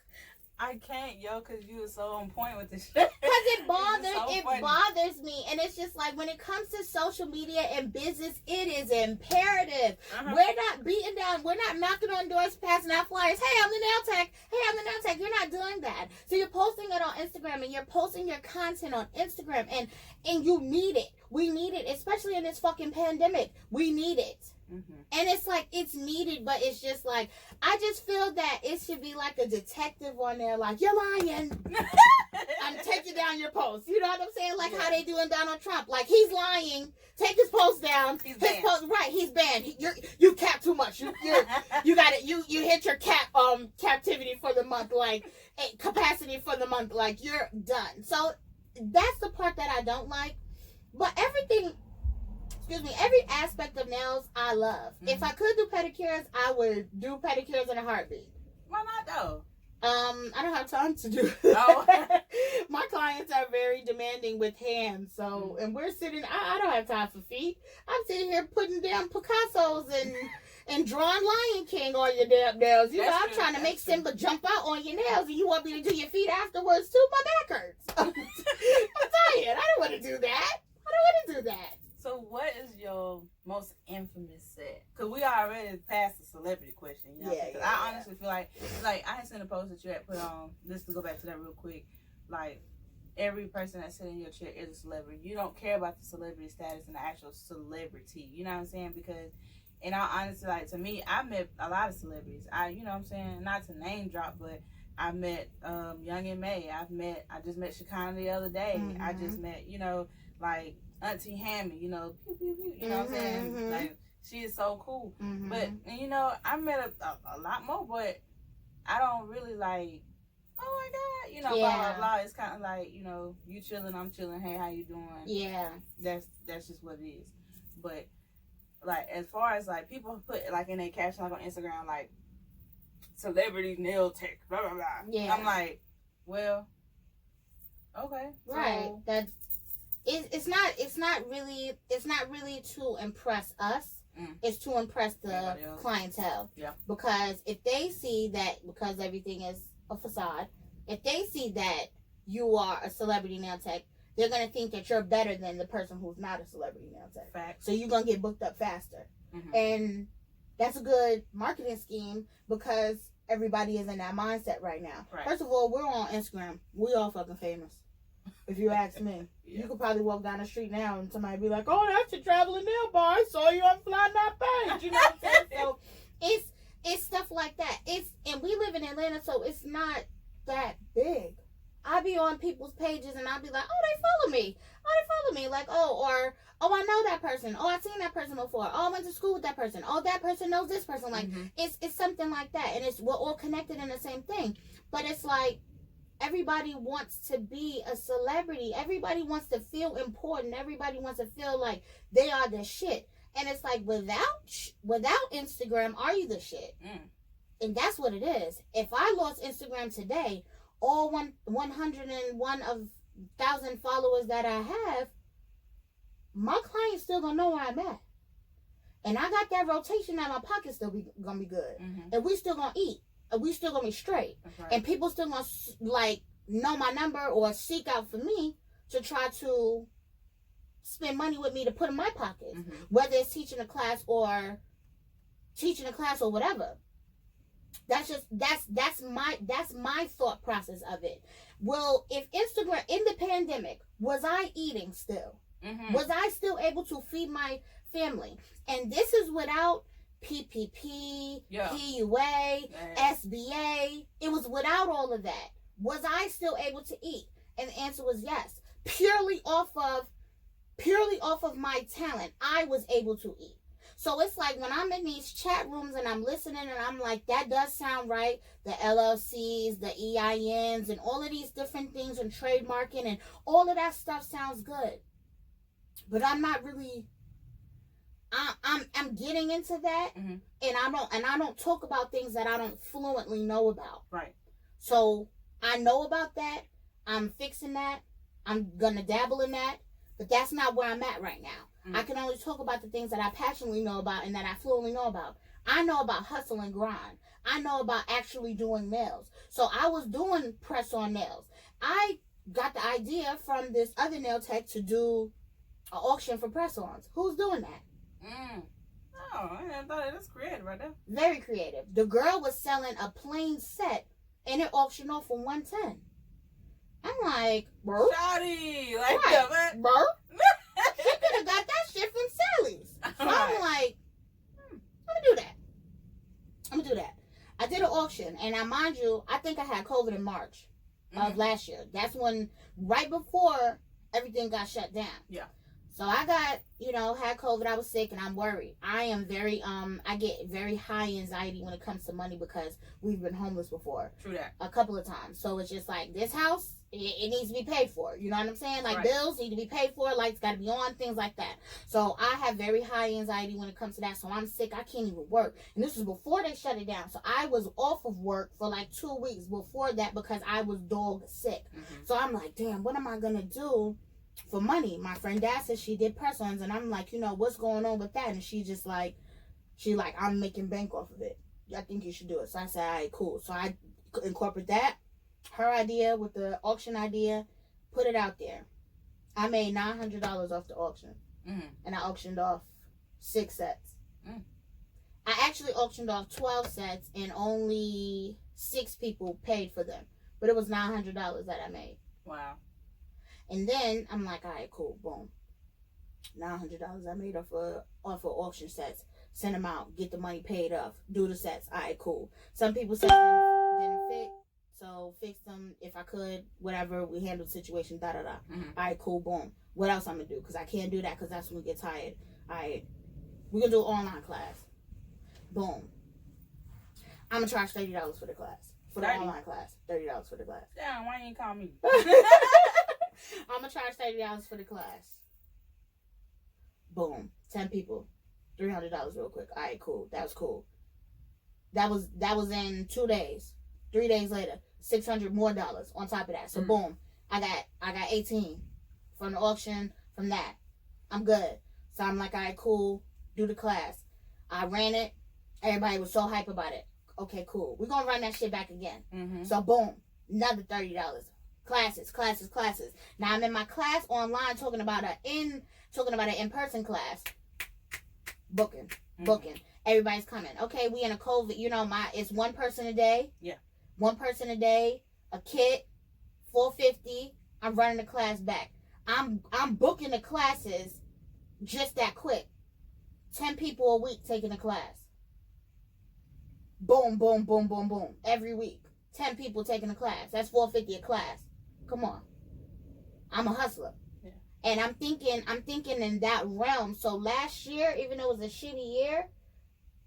I can't, because you are so on point with this shit. Because it bothers me. And it's just like, when it comes to social media and business, it is imperative. We're not beating down, we're not knocking on doors, passing out flyers. Hey, I'm the nail tech. You're not doing that. So you're posting it on Instagram, and you're posting your content on Instagram, and you need it. We need it, especially in this fucking pandemic. We need it. And it's like, it's needed, but it's just like, I just feel that it should be like a detective on there, like, you're lying. I'm taking down your post. You know what I'm saying? Like how they do in Donald Trump. Like, he's lying. Take his post down. He's banned. He's banned. You cap too much. You got it. You hit your captivity for the month, like capacity for the month. Like, you're done. So that's the part that I don't like. But every aspect of nails I love. If I could do pedicures, I would do pedicures in a heartbeat. Why not though? I don't have time to do Oh. My clients are very demanding with hands, so, and we're sitting, I don't have time for feet. I'm sitting here putting down Picassos and drawing Lion King on your damn nails. I'm trying to make Simba jump out on your nails, and you want me to do your feet afterwards too? My back hurts. I'm tired. I don't want to do that. So what is your most infamous set? Because we already passed the celebrity question. I honestly feel like I had seen a post that you had put on, just to go back to that real quick, like, every person that's sitting in your chair is a celebrity. You don't care about the celebrity status and the actual celebrity. You know what I'm saying? Because, in all honesty, like, to me, I met a lot of celebrities. You know what I'm saying? Not to name drop, but I met Young and May. I just met Shekinah the other day. I just met, like, Auntie Hammy, you know what I'm saying? Like, she is so cool. But, I met a lot more, but I don't really like, oh my God, blah, blah, blah. It's kind of like, you chilling, I'm chilling. Hey, how you doing? Yeah. That's just what it is. But, like, as far as, like, people put, like, in their caption, like, on Instagram, like, celebrity nail tech, blah, blah, blah. Yeah. I'm like, well, okay. Right. So, it's not really to impress us. is to impress the Everybody else. clientele. Yeah. Because if they see that, because everything is a facade, if they see that you are a celebrity nail tech, they're going to think that you're better than the person who's not a celebrity nail tech. Fact. So you're going to get booked up faster. And that's a good marketing scheme because everybody is in that mindset right now. Right. First of all, we're on Instagram. We all fucking famous. If you ask me. Yeah. You could probably walk down the street now and somebody be like, oh, that's your traveling nail bar. I saw you on Fly Not Page. You know what I'm saying? So it's stuff like that. And we live in Atlanta, so it's not that big. I be on people's pages and I'll be like, oh, they follow me. Like, oh, I know that person. Oh, I've seen that person before. Oh, I went to school with that person. Oh, that person knows this person. Like, it's something like that. And we're all connected in the same thing. But it's like, everybody wants to be a celebrity. Everybody wants to feel important. Everybody wants to feel like they are the shit. And it's like, without Instagram, are you the shit? And that's what it is. If I lost Instagram today, all 101,000 followers that I have, my client's still gonna know where I'm at. And I got that rotation that my pocket's still gonna be good. And we still gonna eat. And we still gonna be straight. Right. And people still gonna like know my number or seek out for me to try to spend money with me to put in my pockets. Whether it's teaching a class or whatever. That's my thought process of it. Well, if Instagram in the pandemic, was I eating still? Was I still able to feed my family? And this is without PPP, PUA, SBA. It was without all of that. Was I still able to eat? And the answer was yes. Purely off of my talent, I was able to eat. So it's like when I'm in these chat rooms and I'm listening and I'm like, that does sound right. The LLCs, the EINs, and all of these different things and trademarking and all of that stuff sounds good. But I'm not really, I'm getting into that, and I don't talk about things that I don't fluently know about. Right. So I know about that. I'm fixing that. I'm gonna dabble in that, but that's not where I'm at right now. I can only talk about the things that I passionately know about and that I fluently know about. I know about hustle and grind. I know about actually doing nails. So I was doing press-on nails. I got the idea from this other nail tech to do an auction for press-ons. Who's doing that? Oh, I thought that's creative right there. Very creative. The girl was selling a plain set and it auctioned off for $110. I'm like, bro. Shawty, like right, that, bro. She could have got that shit from Sally's. So I'm like, I'm gonna do that. I did an auction, and mind you, I think I had COVID in March of last year. That's when, right before everything got shut down. Yeah. So I got, had COVID. I was sick, and I'm worried. I am very, I get very high anxiety when it comes to money because we've been homeless before. True that. A couple of times. So it's just like, this house, it needs to be paid for. You know what I'm saying? Like, right. Bills need to be paid for. Lights got to be on. Things like that. So I have very high anxiety when it comes to that. So I'm sick. I can't even work. And this was before they shut it down. So I was off of work for like 2 weeks before that because I was dog sick. So I'm like, damn, what am I going to do for money? My friend Dad said she did press-ons, and I'm like, what's going on with that? And she I'm making bank off of it. I think you should do it. So I said, all right, cool. So I incorporate that, her idea with the auction idea, put it out there. I made $900 off the auction, and I auctioned off 6 sets. I actually auctioned off 12 sets, and only 6 people paid for them, but it was $900 that I made. Wow. And then I'm like, all right, cool, boom. $900 I made off of auction sets. Send them out, get the money paid off, do the sets. All right, cool. Some people said didn't fit, so fix them if I could, whatever. We handled the situation, da-da-da. All right, cool, boom. What else I'm going to do? Because I can't do that because that's when we get tired. All right, we're going to do an online class. Boom. I'm going to charge $30 for the class. For the online class. $30 for the class. Damn, why you ain't call me? I'm gonna charge $30 for the class. Boom. 10 people. $300 real quick. All right, cool. That was cool. That was in 2 days. 3 days later, $600 more on top of that. So boom, I got 18 from the auction from that. I'm good. So I'm like, all right, cool. Do the class. I ran it. Everybody was so hype about it. Okay, cool. We're gonna run that shit back again. Mm-hmm. So boom, another $30. Classes. Now I'm in my class online talking about an in-person class. Booking. Everybody's coming. Okay, we in a COVID. It's one person a day. Yeah. One person a day. A kit. $450. I'm running the class back. I'm booking the classes just that quick. 10 people a week taking a class. Boom, boom, boom, boom, boom. Every week. 10 people taking a class. That's $450 a class. Come on. I'm a hustler. Yeah. And I'm thinking in that realm. So last year, even though it was a shitty year,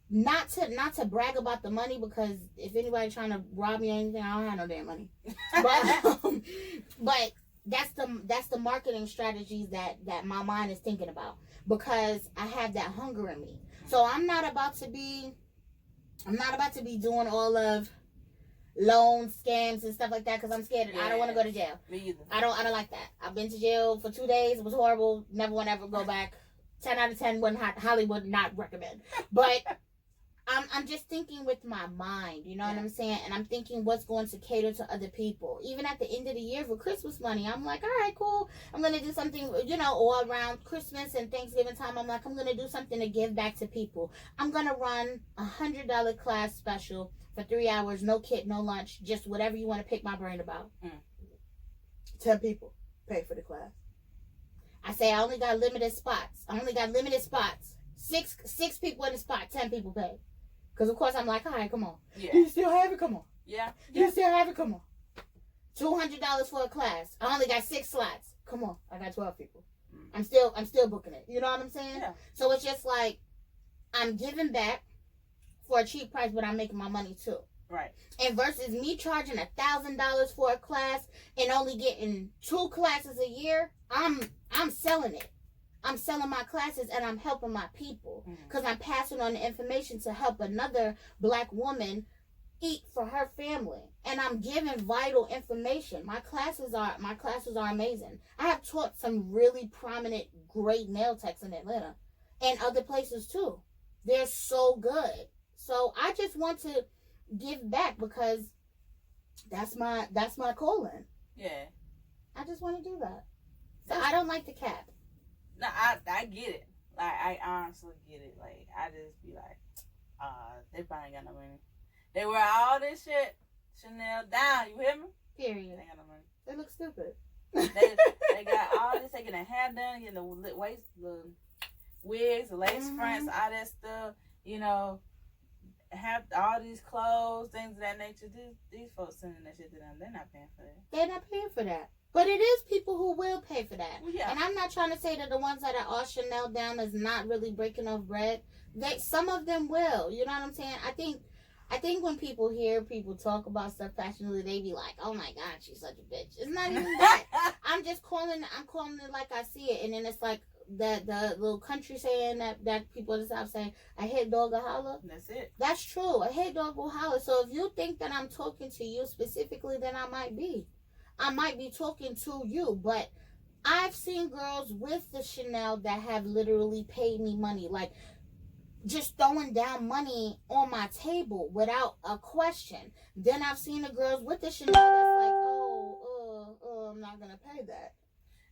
not to brag about the money, because if anybody trying to rob me or anything, I don't have no damn money. But that's the marketing strategies that my mind is thinking about, because I have that hunger in me. So I'm not about to be doing all of loan scams and stuff like that, because I'm scared. I don't want to go to jail. Me either. I don't like that. I've been to jail for 2 days. It was horrible. Never want to ever go back. 10 out of 10 wouldn't Hollywood not recommend. But I'm just thinking with my mind, you know what I'm saying? And I'm thinking what's going to cater to other people. Even at the end of the year for Christmas money, I'm like, all right, cool. I'm going to do something, all around Christmas and Thanksgiving time. I'm like, I'm going to do something to give back to people. I'm going to run $100 class special for 3 hours, no kit, no lunch, just whatever you want to pick my brain about. 10 people pay for the class. I say I only got limited spots. Six people in the spot, 10 people pay. Because, of course, I'm like, all right, come on. Yeah. Do you still have it? Come on. Yeah. Do you still have it? Come on. $200 for a class. I only got 6 slots. Come on. I got 12 people. I'm still booking it. You know what I'm saying? Yeah. So it's just like I'm giving back for a cheap price, but I'm making my money too. Right. And versus me charging $1,000 for a class and only getting 2 classes a year, I'm selling it. I'm selling my classes and I'm helping my people, because I'm passing on the information to help another Black woman eat for her family, and I'm giving vital information. My classes are amazing. I have taught some really prominent, great nail techs in Atlanta and other places too. They're so good. So I just want to give back, because that's my calling. Yeah. I just want to do that. So I don't like the cap. No, I get it. Like, I honestly get it. Like, I just be like, they probably ain't got no money. They wear all this shit, Chanel down, you hear me? Period. They ain't got no money. They look stupid. They got all this, they getting their hair done, getting the waist, the wigs, the lace fronts, all that stuff, have all these clothes, things of that nature. These folks sending that shit to them, they're not paying for that. They're not paying for that. But it is people who will pay for that. Yeah. And I'm not trying to say that the ones that are all Chanel down is not really breaking off bread. Some of them will. You know what I'm saying? I think when people hear people talk about stuff passionately, they be like, oh my God, she's such a bitch. It's not even that. I'm calling it like I see it. And then it's like the little country saying that people in the South say, a head dog will holler. That's it. That's true. A head dog will holler. So if you think that I'm talking to you specifically, then I might be talking to you. But I've seen girls with the Chanel that have literally paid me money, like just throwing down money on my table without a question. Then I've seen the girls with the Chanel that's like, I'm not gonna pay that.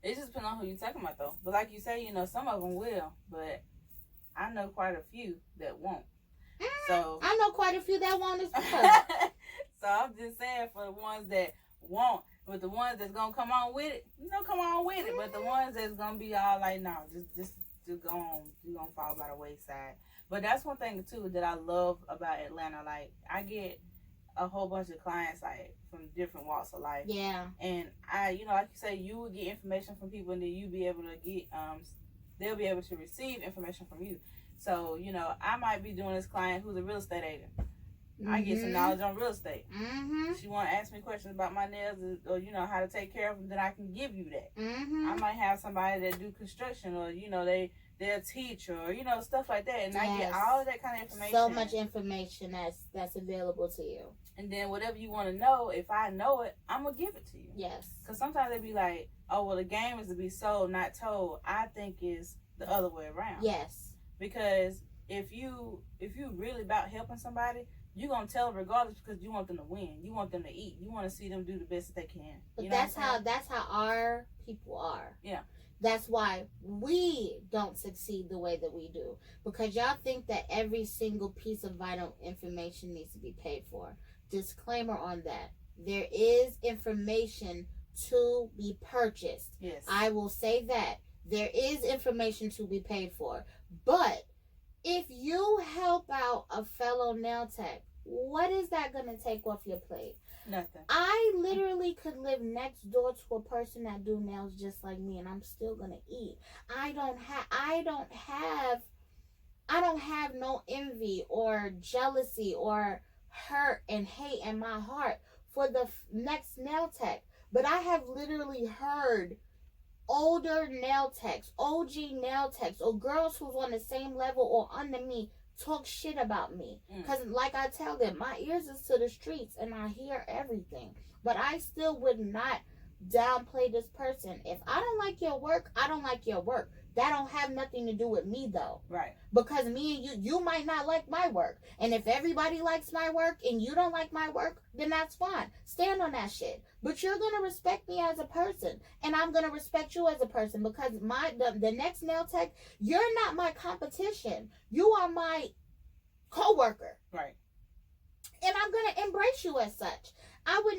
It just depends on who you're talking about, though. But like you say, some of them will, but I know quite a few that won't. So I know quite a few that won't as well. So I'm just saying, for the ones that won't, but the ones that's gonna come on with it, come on with it. But the ones that's gonna be all like, no, just go on, you're gonna fall by the wayside. But that's one thing too that I love about Atlanta. Like, I get a whole bunch of clients like from different walks of life. Yeah. And I, like you say, you will get information from people, and then you be able to get they'll be able to receive information from you. So, I might be doing this client who's a real estate agent. I get some knowledge on real estate. She want to ask me questions about my nails, or how to take care of them, then I can give you that. I might have somebody that do construction, or they'll teach, or stuff like that, and I get all of that kind of information. So much information that's available to you. And then whatever you want to know, if I know it, I'm gonna give it to you. Yes. Because sometimes they be like, oh, well, the game is to be sold, not told. I think it's the other way around. Yes. Because if you really about helping somebody, you're gonna tell them regardless because you want them to win. You want them to eat. You want to see them do the best that they can. But you know that's how our people are. Yeah. That's why we don't succeed the way that we do. Because y'all think that every single piece of vital information needs to be paid for. Disclaimer on that. There is information to be purchased. Yes. I will say that. There is information to be paid for. But if you help out a fellow nail tech, what is that going to take off your plate? Nothing. I literally could live next door to a person that do nails just like me, and I'm still gonna eat. I don't have no envy or jealousy or hurt and hate in my heart for the next nail tech. But I have literally heard older nail techs, OG nail techs, or girls who's on the same level or under me talk shit about me. Because like I tell them, my ears is to the streets and I hear everything. But I still would not downplay this person. If I don't like your work, I don't like your work. That don't have nothing to do with me though. Right. Because me and you might not like my work. And if everybody likes my work and you don't like my work, then that's fine. Stand on that shit. But you're going to respect me as a person. And I'm going to respect you as a person. Because the next nail tech, you're not my competition. You are my co-worker. Right. And I'm going to embrace you as such. I would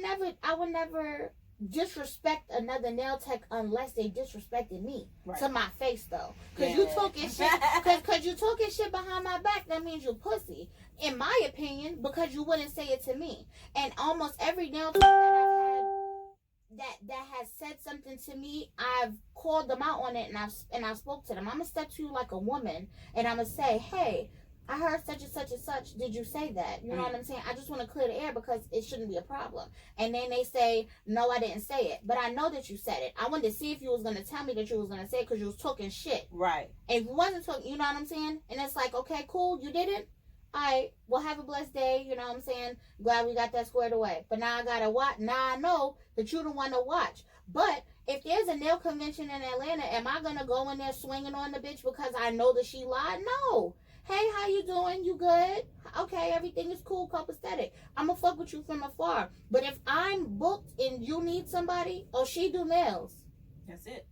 never disrespect another nail tech unless they disrespected me. Right. To my face though, because you talking shit, because you talking shit behind my back, that means you pussy in my opinion, because you wouldn't say it to me. And almost every nail tech that I've had that has said something to me, I've called them out on it, and I've spoke to them. I'm gonna step to you like a woman and I'm gonna say, hey, I heard such and such and such. Did you say that? You know what I'm saying? I just want to clear the air because it shouldn't be a problem. And then they say, no, I didn't say it. But I know that you said it. I wanted to see if you was going to tell me that you was going to say it because you was talking shit. Right. And if you wasn't talking, you know what I'm saying? And it's like, okay, cool, you didn't? All right, well, have a blessed day. You know what I'm saying? Glad we got that squared away. But now I got to watch. Now I know that you don't want to watch. But if there's a nail convention in Atlanta, am I going to go in there swinging on the bitch because I know that she lied? No. Hey, how you doing? You good? Okay, everything is cool, copacetic. I'm gonna fuck with you from afar. But if I'm booked and you need somebody, oh, she do nails. That's it.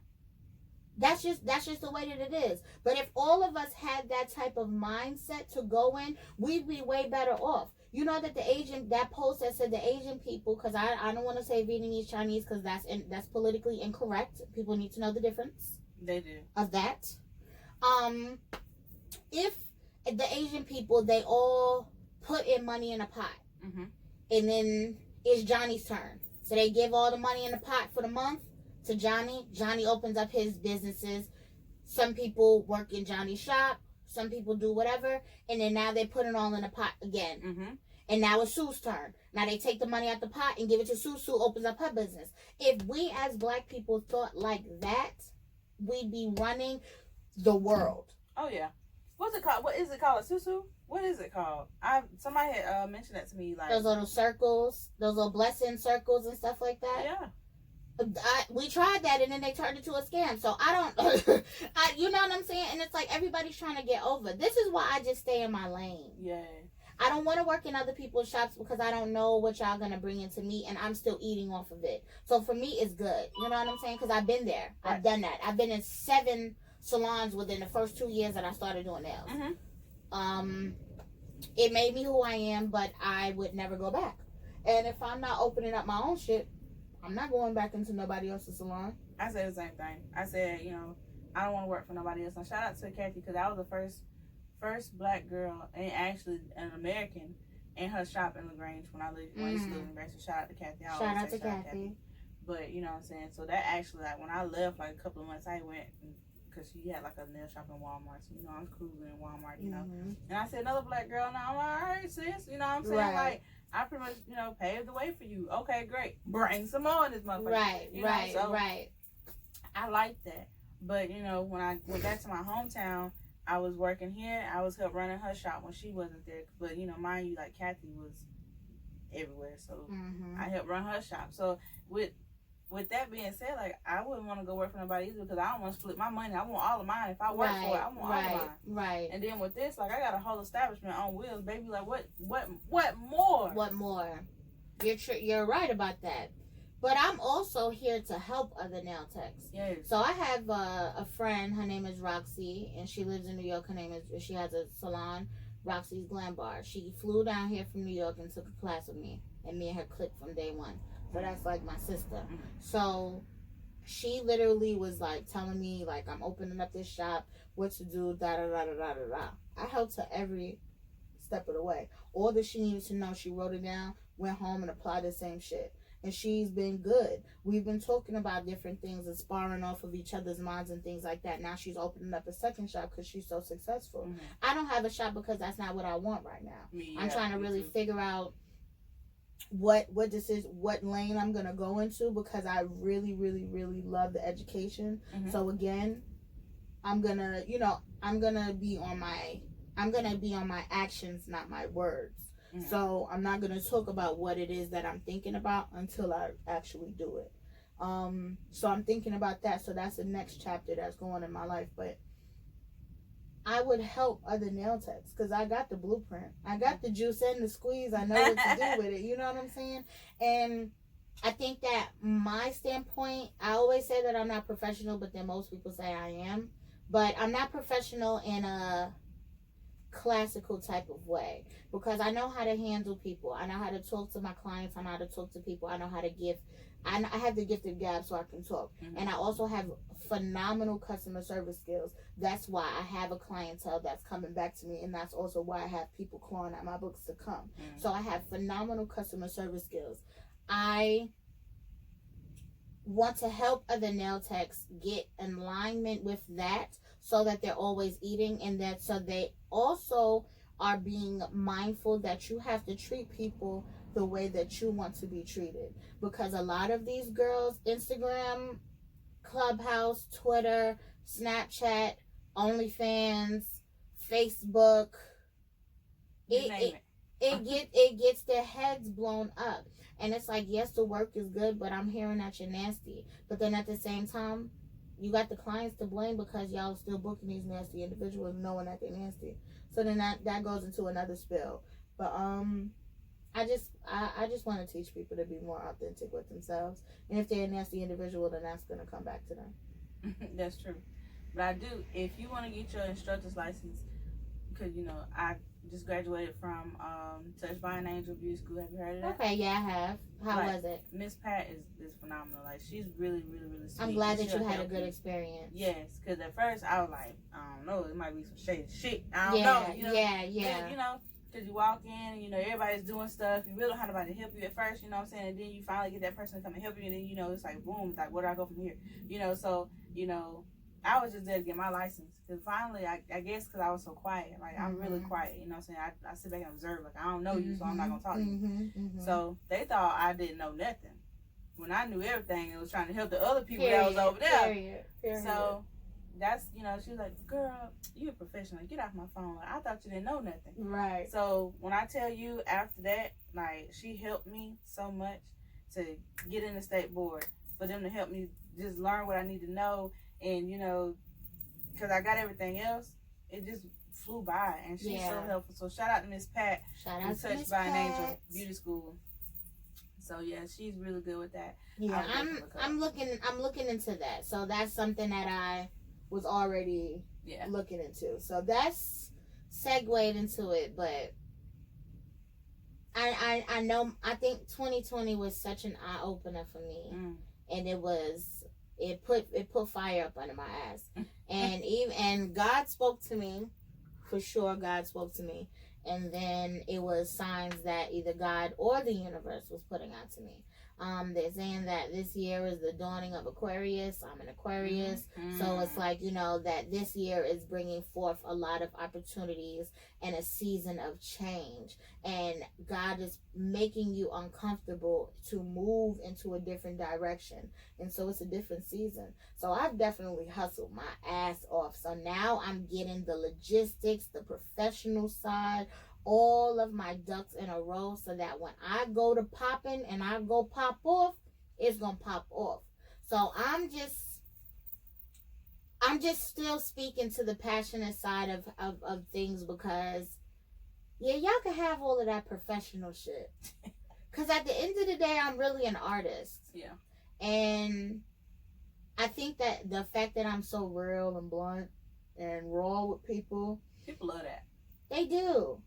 That's just the way that it is. But if all of us had that type of mindset to go in, we'd be way better off. You know that that post that said the Asian people, because I don't want to say Vietnamese, Chinese, because that's politically incorrect. People need to know the difference. They do. Of that. If the Asian people, they all put in money in a pot. Mm-hmm. And then it's Johnny's turn. So they give all the money in the pot for the month to Johnny. Johnny opens up his businesses. Some people work in Johnny's shop. Some people do whatever. And then now they put it all in the pot again. Mm-hmm. And now it's Sue's turn. Now they take the money out the pot and give it to Sue. Sue opens up her business. If we as black people thought like that, we'd be running the world. Oh, yeah. What's it called? What is it called? A susu? What is it called? Somebody had mentioned that to me. Like those little circles, those little blessing circles and stuff like that. Yeah. We tried that and then they turned it to a scam. So I don't, you know what I'm saying? And it's like everybody's trying to get over. This is why I just stay in my lane. Yeah. I don't want to work in other people's shops because I don't know what y'all gonna bring into me, and I'm still eating off of it. So for me, it's good. You know what I'm saying? Because I've been there. Right. I've done that. I've been in 7 salons within the first 2 years that I started doing nails. Mm-hmm. It made me who I am, but I would never go back. And if I'm not opening up my own shit, I'm not going back into nobody else's salon. I said the same thing. I said, I don't want to work for nobody else. And shout out to Kathy, because I was the first black girl, and actually an American, in her shop in LaGrange when I used to live in LaGrange. So shout out to Kathy. Shout out to Kathy. But you know what I'm saying. So that actually, like when I left, like a couple of months, I went because she had like a nail shop in Walmart. So I'm cruising in Walmart, and I said another black girl. Now I'm like, all right, sis. You know what I'm saying? Right. Like I pretty much paved the way for you. Okay, great. Bring some more in this motherfucker. Right. So Right. I like that. But when I went back to my hometown, I was working here. I was help running her shop when she wasn't there. But mind you, like Kathy was everywhere, so I helped run her shop. So with with that being said, like, I wouldn't want to go work for nobody either because I don't want to split my money. I want all of mine. If I work for it, I want all of mine. Right. And then with this, like, I got a whole establishment on wheels, baby. Like, what more? What more? You're right about that. But I'm also here to help other nail techs. Yes. So I have a friend. Her name is Roxy, and she lives in New York. She has a salon, Roxy's Glam Bar. She flew down here from New York and took a class with me, and me and her clicked from day one. So that's like my sister. So she literally was like telling me, like, I'm opening up this shop, what to do, da da da da da da da. I helped her every step of the way. All that she needed to know, she wrote it down, went home and applied the same shit. And she's been good. We've been talking about different things and sparring off of each other's minds and things like that. Now she's opening up a second shop because she's so successful. I don't have a shop because that's not what I want right now. I'm trying to really figure out what lane I'm gonna go into because I really, really, really love the education. So again, I'm gonna be on my actions, not my words. So I'm not gonna talk about what it is that I'm thinking about until I actually do it. So I'm thinking about that. So that's the next chapter that's going in my life. But I would help other nail techs because I got the blueprint. I got the juice and the squeeze. I know what to do with it. You know what I'm saying? And I think that my standpoint, I always say that I'm not professional, but then most people say I am. But I'm not professional in a classical type of way because I know how to handle people. I know how to talk to my clients. I know how to talk to people. I know how to give. I have the gift of gab so I can talk. And I also have phenomenal customer service skills. That's why I have a clientele that's coming back to me, and that's also why I have people clawing at my books to come. So I have phenomenal customer service skills. I want to help other nail techs get in alignment with that so that they're always eating, and that so they also are being mindful that you have to treat people the way that you want to be treated. Because a lot of these girls, Instagram, Clubhouse, Twitter, Snapchat, OnlyFans, Facebook, it gets their heads blown up. And it's like, yes, the work is good, but I'm hearing that you're nasty. But then at the same time, you got the clients to blame because y'all still booking these nasty individuals knowing that they're nasty. So then that goes into another spill. But I just want to teach people to be more authentic with themselves. And if they're a nasty individual, then that's going to come back to them. That's true. But I do, if you want to get your instructor's license, because, you know, I just graduated from Touched by an Angel Beauty School. Have you heard of that? Okay, yeah, I have. How was it? Miss Pat is phenomenal. Like, she's really, really, really sweet. I'm glad that you had a good experience. Yes, because at first I was like, I don't know, it might be some shady shit. I don't know. You know? Yeah. You know, because you walk in, you know, everybody's doing stuff. You really don't have nobody to help you at first, you know what I'm saying? And then you finally get that person to come and help you, and then, you know, it's like, boom, it's like, where do I go from here? You know, so, you know, I was just there to get my license. Because finally, I guess because I was so quiet. Like, I'm really quiet, you know what I'm saying? I sit back and observe. Like, I don't know you, so I'm not going to talk to you. So they thought I didn't know nothing. When I knew everything and was trying to help the other people that was over there. Period. So that's, you know, she was like, girl, you a professional. Get off my phone. Like, I thought you didn't know nothing. Right. So when I tell you after that, like, she helped me so much to get in the state board. For them to help me just learn what I need to know. And, you know, because I got everything else, it just flew by. And she's so helpful. So shout out to Miss Pat. Shout out to Touched by an Angel Beauty School. So yeah, she's really good with that. Yeah, I'm looking into that. So that's something that I was already looking into. So that's segued into it, but I know, I think 2020 was such an eye opener for me. And it put fire up under my ass. And God spoke to me. For sure, God spoke to me. And then it was signs that either God or the universe was putting out to me. They're saying that this year is the dawning of Aquarius. I'm an Aquarius. So it's like, you know, that this year is bringing forth a lot of opportunities and a season of change. And God is making you uncomfortable to move into a different direction. And so it's a different season. So I've definitely hustled my ass off. So now I'm getting the logistics, the professional side, all of my ducks in a row, so that when I go to popping and I go pop off, it's gonna pop off. So I'm just still speaking to the passionate side of things, because yeah, y'all can have all of that professional shit. Because at the end of the day, I'm really an artist. Yeah. And I think that the fact that I'm so real and blunt and raw with people love that. They do.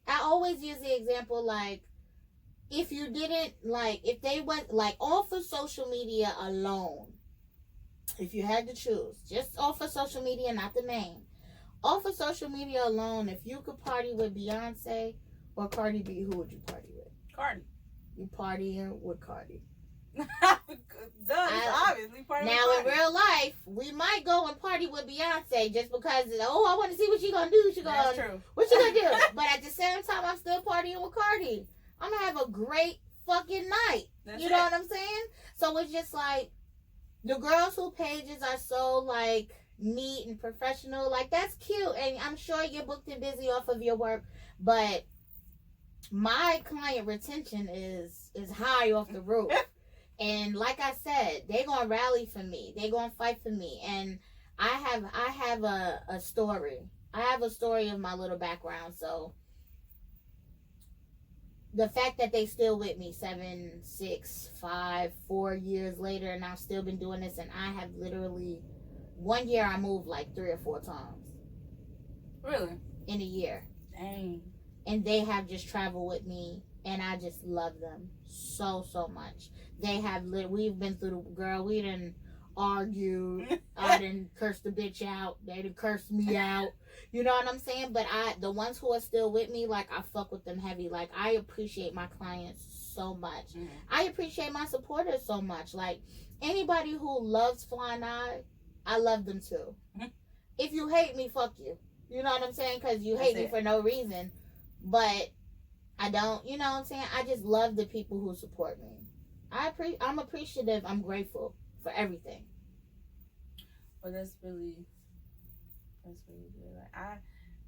I always use the example, like, if you didn't, like, if they went, like, off of social media alone, if you had to choose, just off of social media, not the name, off of social media alone, if you could party with Beyonce or Cardi B, who would you party with? Cardi. You partying with Cardi. Obviously party now with in Cardi. real life, we might go and party with Beyonce just because, oh, I want to see what she gonna do. That's true. What you gonna do? But at the same time, I'm still partying with Cardi. I'm gonna have a great fucking night. You know what I'm saying? So it's just like, the girls whose pages are so like neat and professional, like, that's cute, and I'm sure you're booked and busy off of your work, but my client retention is high off the roof. And like I said, they're gonna rally for me. They're gonna fight for me. And I have a story. I have a story of my little background. So the fact that they still with me 7, 6, 5, 4 years later, and I've still been doing this, and I have literally, 1 year I moved like 3 or 4 times. Really? In a year. Dang. And they have just traveled with me, and I just love them so much. They have we've been through we done argued. I done cursed the bitch out. They done cursed me out. You know what I'm saying? But the ones who are still with me, like, I fuck with them heavy. Like, I appreciate my clients so much. Mm-hmm. I appreciate my supporters so much. Like, anybody who loves Flying Eye, I love them too. Mm-hmm. If you hate me, fuck you. You know what I'm saying? Because you hate me for no reason. But I don't, you know what I'm saying? I just love the people who support me. I'm appreciative. I'm grateful for everything. Well, that's really good. Like,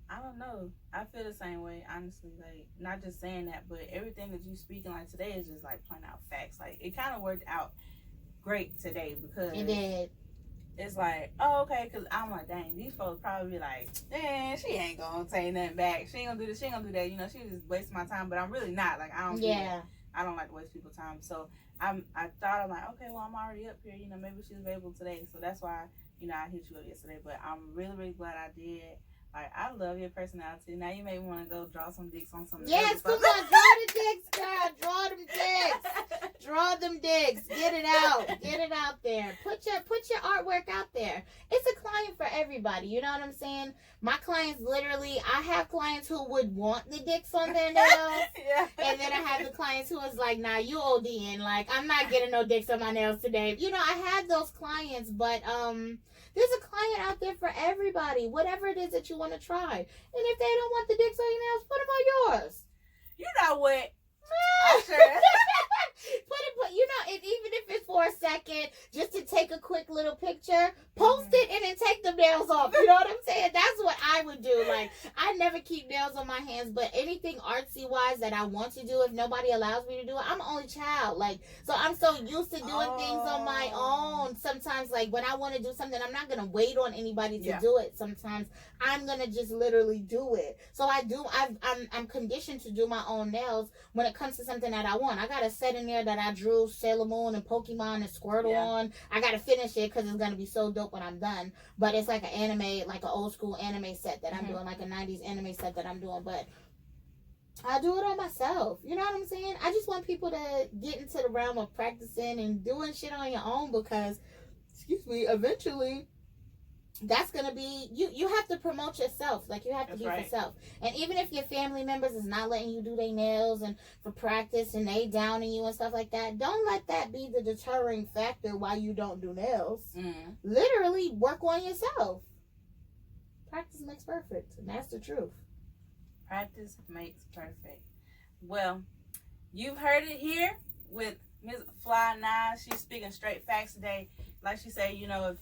I don't know. I feel the same way, honestly. Like, not just saying that, but everything that you speaking like today is just like pointing out facts. Like, it kind of worked out great today, because it did. It's like, oh, okay, because I'm like, dang, these folks probably be like, man, she ain't gonna take nothing back. She ain't gonna do this. She ain't gonna do that. You know, she just wasting my time. But I'm really not. Like, I don't. Yeah. I don't like to waste people's time. So I thought, I'm like, okay, well, I'm already up here. You know, maybe she's available today. So that's why, you know, I hit you up yesterday. But I'm really glad I did. Like, I love your personality. Now you may want to go draw some dicks on some. Yes, come on, draw the dicks, girl. Draw them dicks. Draw them dicks. Get it out. Get it out there. Put your artwork out there. It's a client for everybody. You know what I'm saying? My clients, literally, I have clients who would want the dicks on their nails. Yeah. And then I have the clients who is like, nah, you ODing. Like, I'm not getting no dicks on my nails today. You know, I have those clients, but there's a client out there for everybody, whatever it is that you want to try. And if they don't want the dicks on your nails, put them on yours. You know what? I'm sure. You know, and even if it's for a second, just to take a quick little picture, post it and then take the nails off. You know what I'm saying? That's what I would do. Like, I never keep nails on my hands, but anything artsy wise that I want to do, if nobody allows me to do it, I'm an only child. Like, so I'm so used to doing things on my own. Sometimes, like, when I want to do something, I'm not gonna wait on anybody to do it. Sometimes I'm gonna just literally do it. So I'm conditioned to do my own nails when it comes to something that I want. I got a set in there that I drew Sailor Moon and Pokemon and Squirtle on. I gotta finish it because it's gonna be so dope when I'm done. But it's like an anime, like an old school anime set that I'm doing, like a 90s anime set that I'm doing. But I do it on myself. You know what I'm saying? I just want people to get into the realm of practicing and doing shit on your own, because, eventually that's gonna be you have to promote yourself. Like, you have to be yourself. And even if your family members is not letting you do their nails and for practice, and they downing you and stuff like that, don't let that be the deterring factor why you don't do nails. Literally work on yourself. Practice makes perfect, and that's the truth. Practice makes perfect. Well, you've heard it here with Ms. Fly Nine. She's speaking straight facts today. Like she said, you know, if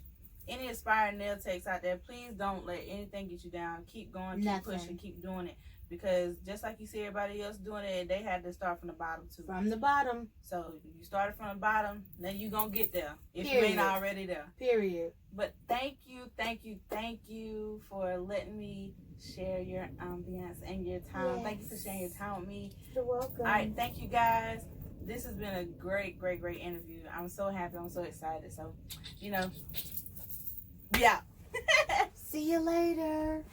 any aspiring nail techs out there, please don't let anything get you down. Keep going, keep pushing, keep doing it, because just like you see everybody else doing it, they had to start from the bottom too. From the bottom. So you started from the bottom, then you gonna get there if Period. you ain't already there. Period. But thank you for letting me share your ambiance and your time. Yes. Thank you for sharing your time with me. You're welcome. All right, thank you guys. This has been a great interview. I'm so happy. I'm so excited. So, be out. See you later.